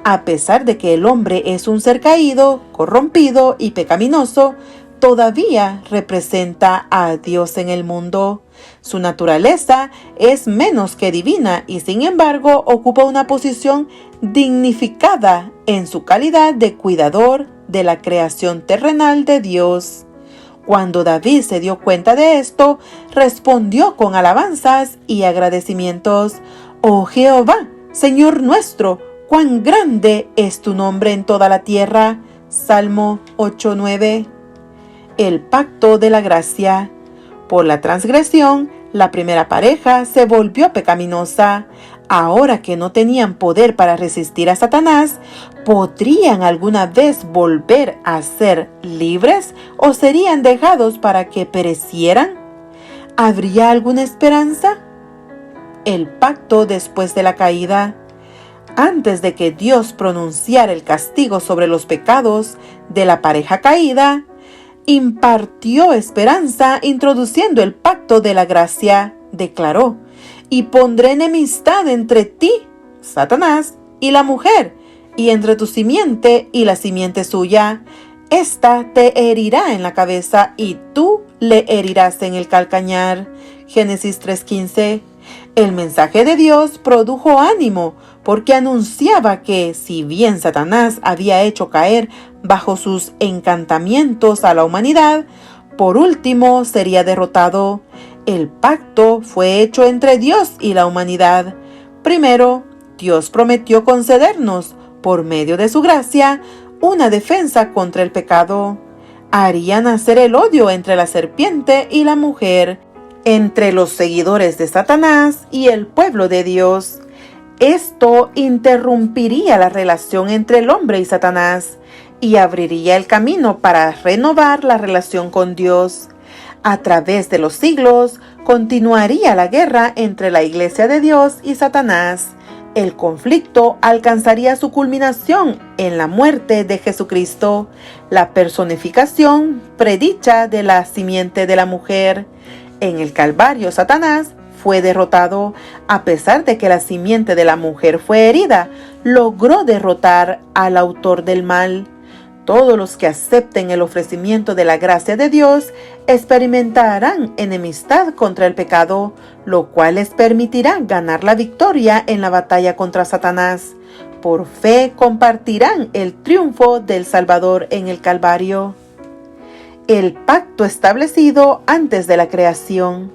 A pesar de que el hombre es un ser caído, corrompido y pecaminoso, todavía representa a Dios en el mundo. Su naturaleza es menos que divina y, sin embargo, ocupa una posición dignificada en su calidad de cuidador de la creación terrenal de Dios. Cuando David se dio cuenta de esto, respondió con alabanzas y agradecimientos: «Oh Jehová, Señor nuestro, cuán grande es tu nombre en toda la tierra». Salmo 8:9. El pacto de la gracia. Por la transgresión, la primera pareja se volvió pecaminosa. Ahora que no tenían poder para resistir a Satanás, ¿podrían alguna vez volver a ser libres o serían dejados para que perecieran? ¿Habría alguna esperanza? El pacto después de la caída. Antes de que Dios pronunciara el castigo sobre los pecados de la pareja caída, impartió esperanza introduciendo el pacto de la gracia. Declaró: «Y pondré enemistad entre ti, Satanás, y la mujer, y entre tu simiente y la simiente suya. Esta te herirá en la cabeza y tú le herirás en el calcañar». Génesis 3:15. El mensaje de Dios produjo ánimo, porque anunciaba que, si bien Satanás había hecho caer bajo sus encantamientos a la humanidad, por último sería derrotado. El pacto fue hecho entre Dios y la humanidad. Primero, Dios prometió concedernos, por medio de su gracia, una defensa contra el pecado. Haría nacer el odio entre la serpiente y la mujer, entre los seguidores de Satanás y el pueblo de Dios. Esto interrumpiría la relación entre el hombre y Satanás y abriría el camino para renovar la relación con Dios. A través de los siglos, continuaría la guerra entre la Iglesia de Dios y Satanás. El conflicto alcanzaría su culminación en la muerte de Jesucristo, la personificación predicha de la simiente de la mujer. En el Calvario, Satanás fue derrotado. A pesar de que la simiente de la mujer fue herida, logró derrotar al autor del mal. Todos los que acepten el ofrecimiento de la gracia de Dios experimentarán enemistad contra el pecado, lo cual les permitirá ganar la victoria en la batalla contra Satanás. Por fe compartirán el triunfo del Salvador en el Calvario. El pacto establecido antes de la creación.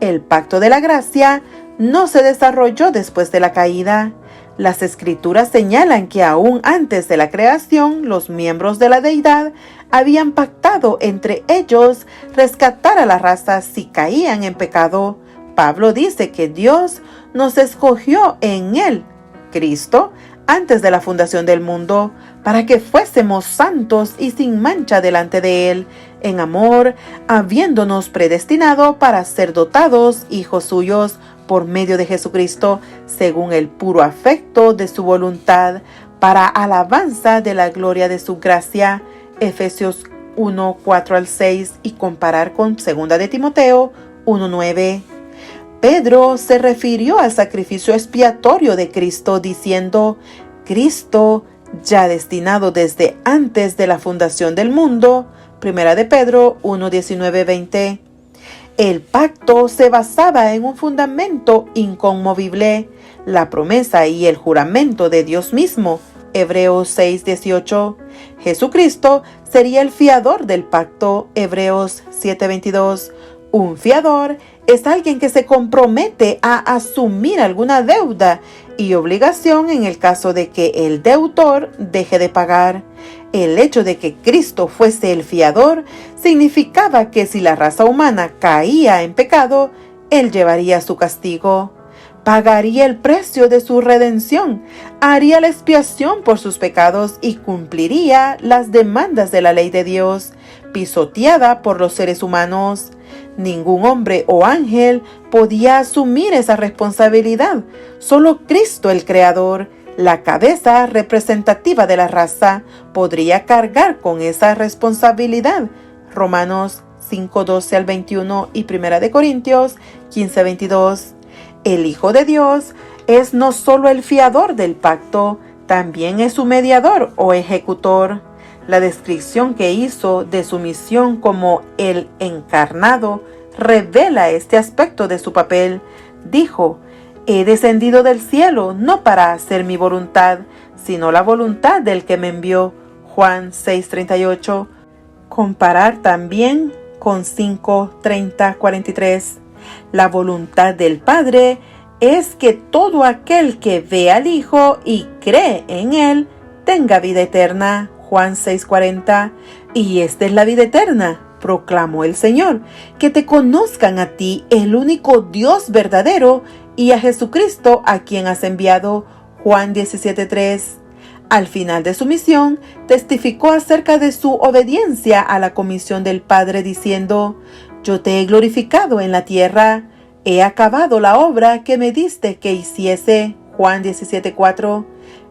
El pacto de la gracia no se desarrolló después de la caída. Las Escrituras señalan que aún antes de la creación, los miembros de la deidad habían pactado entre ellos rescatar a la raza si caían en pecado. Pablo dice que Dios nos escogió en él, Cristo, antes de la fundación del mundo, para que fuésemos santos y sin mancha delante de él, en amor, habiéndonos predestinado para ser dotados hijos suyos por medio de Jesucristo, según el puro afecto de su voluntad, para alabanza de la gloria de su gracia, Efesios 1, 4 al 6 y comparar con 2 de Timoteo 1, 9. Pedro se refirió al sacrificio expiatorio de Cristo diciendo: Cristo, ya destinado desde antes de la fundación del mundo. 1 de Pedro 1, 19, 20. El pacto se basaba en un fundamento inconmovible, la promesa y el juramento de Dios mismo. Hebreos 6, 18. Jesucristo sería el fiador del pacto. Hebreos 7, 22. Un fiador es alguien que se compromete a asumir alguna deuda y obligación en el caso de que el deudor deje de pagar. El hecho de que Cristo fuese el fiador significaba que si la raza humana caía en pecado, Él llevaría su castigo. Pagaría el precio de su redención, haría la expiación por sus pecados y cumpliría las demandas de la ley de Dios, pisoteada por los seres humanos. Ningún hombre o ángel podía asumir esa responsabilidad. Solo Cristo, el Creador, la cabeza representativa de la raza, podría cargar con esa responsabilidad. Romanos 5, 12 al 21 y 1 de Corintios 15, 22. El Hijo de Dios es no solo el fiador del pacto, también es su mediador o ejecutor. La descripción que hizo de su misión como el encarnado revela este aspecto de su papel. Dijo: he descendido del cielo no para hacer mi voluntad, sino la voluntad del que me envió. Juan 6:38. Comparar también con 5:30-43. La voluntad del Padre es que todo aquel que ve al Hijo y cree en Él tenga vida eterna. Juan 6:40. Y esta es la vida eterna, proclamó el Señor, que te conozcan a ti, el único Dios verdadero, y a Jesucristo a quien has enviado. Juan 17:3. Al final de su misión, testificó acerca de su obediencia a la comisión del Padre diciendo: yo te he glorificado en la tierra, he acabado la obra que me diste que hiciese. Juan 17:4.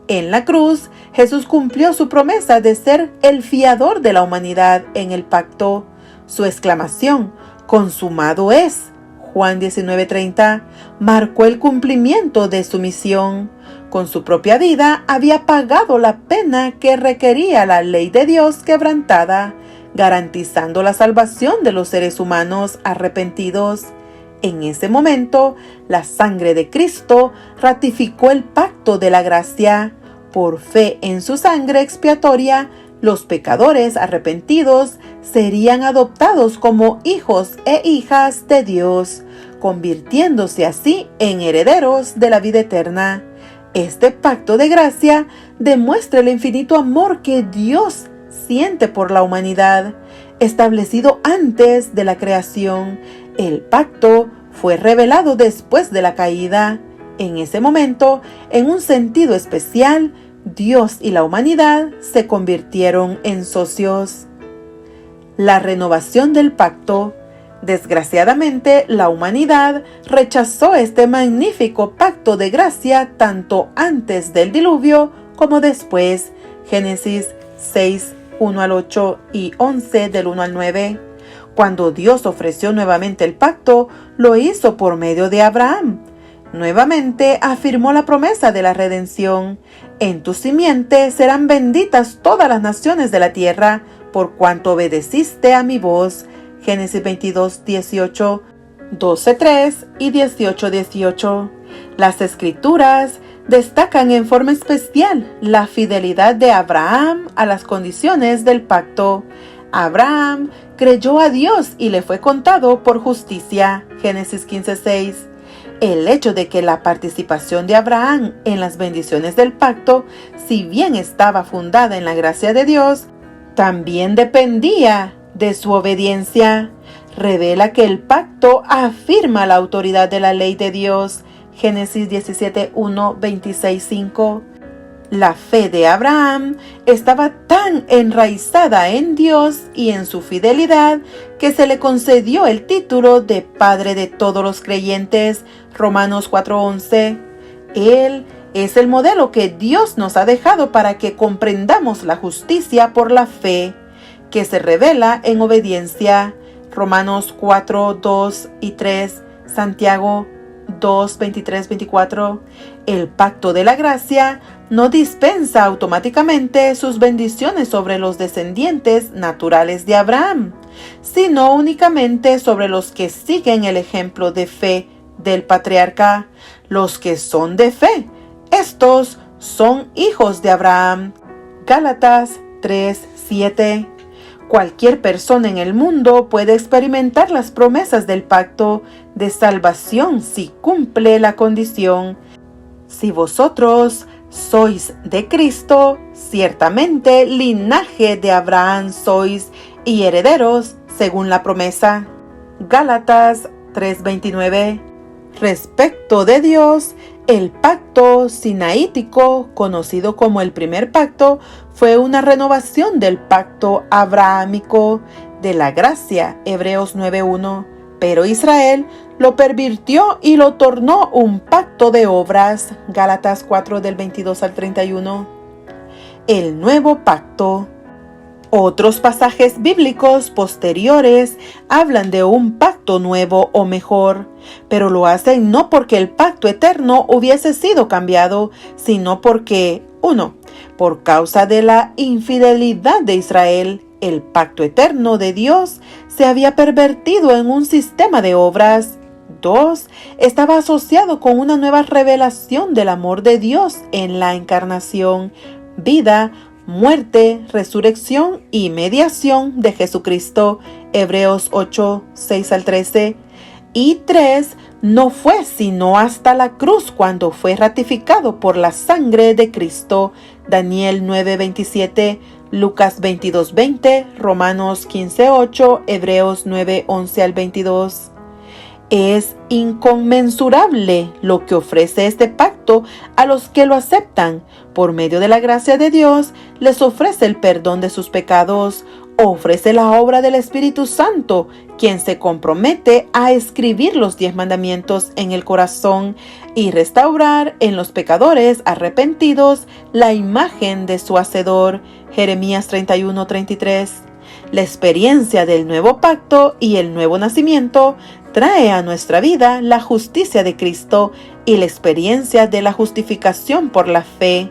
En la cruz, Jesús cumplió su promesa de ser el fiador de la humanidad en el pacto. Su exclamación, consumado es, Juan 19:30, marcó el cumplimiento de su misión. Con su propia vida había pagado la pena que requería la ley de Dios quebrantada, garantizando la salvación de los seres humanos arrepentidos. En ese momento, la sangre de Cristo ratificó el pacto de la gracia. Por fe en su sangre expiatoria, los pecadores arrepentidos serían adoptados como hijos e hijas de Dios, convirtiéndose así en herederos de la vida eterna. Este pacto de gracia demuestra el infinito amor que Dios siente por la humanidad, establecido antes de la creación. El pacto fue revelado después de la caída. En ese momento, en un sentido especial, Dios y la humanidad se convirtieron en socios. La renovación del pacto. Desgraciadamente, la humanidad rechazó este magnífico pacto de gracia tanto antes del diluvio como después. Génesis 6, 1 al 8 y 11 del 1 al 9. Cuando Dios ofreció nuevamente el pacto, lo hizo por medio de Abraham. Nuevamente afirmó la promesa de la redención. En tu simiente serán benditas todas las naciones de la tierra, por cuanto obedeciste a mi voz. Génesis 22, 18, 12, 3 y 18, 18. Las Escrituras destacan en forma especial la fidelidad de Abraham a las condiciones del pacto. Abraham creyó a Dios y le fue contado por justicia. Génesis 15, 6. El hecho de que la participación de Abraham en las bendiciones del pacto, si bien estaba fundada en la gracia de Dios, también dependía de su obediencia. Revela que el pacto afirma la autoridad de la ley de Dios. Génesis 17, 1, 26, 5. La fe de Abraham estaba tan enraizada en Dios y en su fidelidad que se le concedió el título de Padre de todos los creyentes. Romanos 4:11. Él es el modelo que Dios nos ha dejado para que comprendamos la justicia por la fe. que se revela en obediencia. Romanos 4, 2 y 3, Santiago 2, 23, 24. El pacto de la gracia no dispensa automáticamente sus bendiciones sobre los descendientes naturales de Abraham, sino únicamente sobre los que siguen el ejemplo de fe del patriarca. Los que son de fe, estos son hijos de Abraham. Gálatas 3, 7. Cualquier persona en el mundo puede experimentar las promesas del pacto de salvación si cumple la condición: si vosotros sois de Cristo, ciertamente linaje de Abraham sois y herederos según la promesa. Gálatas 3:29. Respecto de Dios, el pacto sinaítico, conocido como el primer pacto, fue una renovación del pacto abrahámico de la gracia, Hebreos 9:1. Pero Israel lo pervirtió y lo tornó un pacto de obras, Gálatas 4 del 22 al 31. El nuevo pacto. Otros pasajes bíblicos posteriores hablan de un pacto nuevo o mejor, pero lo hacen no porque el pacto eterno hubiese sido cambiado, sino porque, 1. Por causa de la infidelidad de Israel, el pacto eterno de Dios se había pervertido en un sistema de obras. 2. Estaba asociado con una nueva revelación del amor de Dios en la encarnación, vida, muerte, resurrección y mediación de Jesucristo, Hebreos 8, 6 al 13. Y 3. No fue sino hasta la cruz cuando fue ratificado por la sangre de Cristo, Daniel 9:27, Lucas 22:20, Romanos 15:8, Hebreos 9:11 al 22. Es inconmensurable lo que ofrece este pacto a los que lo aceptan. Por medio de la gracia de Dios, les ofrece el perdón de sus pecados, ofrece la obra del Espíritu Santo, quien se compromete a escribir los 10 mandamientos en el corazón y restaurar en los pecadores arrepentidos la imagen de su Hacedor, Jeremías 31:33. La experiencia del nuevo pacto y el nuevo nacimiento trae a nuestra vida la justicia de Cristo y la experiencia de la justificación por la fe.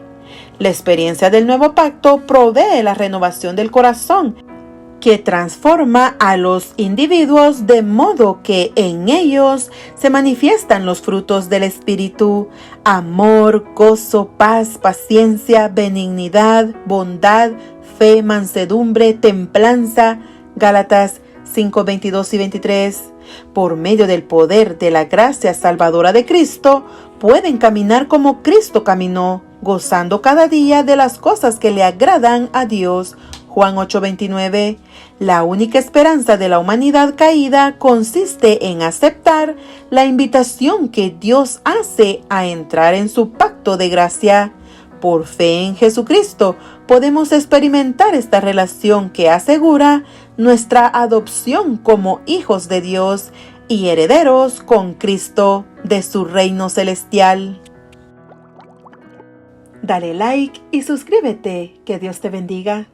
La experiencia del nuevo pacto provee la renovación del corazón, que transforma a los individuos de modo que en ellos se manifiestan los frutos del Espíritu: amor, gozo, paz, paciencia, benignidad, bondad, fe, mansedumbre, templanza. Gálatas 5, 22 y 23. Por medio del poder de la gracia salvadora de Cristo, pueden caminar como Cristo caminó, gozando cada día de las cosas que le agradan a Dios. Juan 8:29. La única esperanza de la humanidad caída consiste en aceptar la invitación que Dios hace a entrar en su pacto de gracia. Por fe en Jesucristo podemos experimentar esta relación que asegura nuestra adopción como hijos de Dios y herederos con Cristo de su reino celestial. Dale like y suscríbete. Que Dios te bendiga.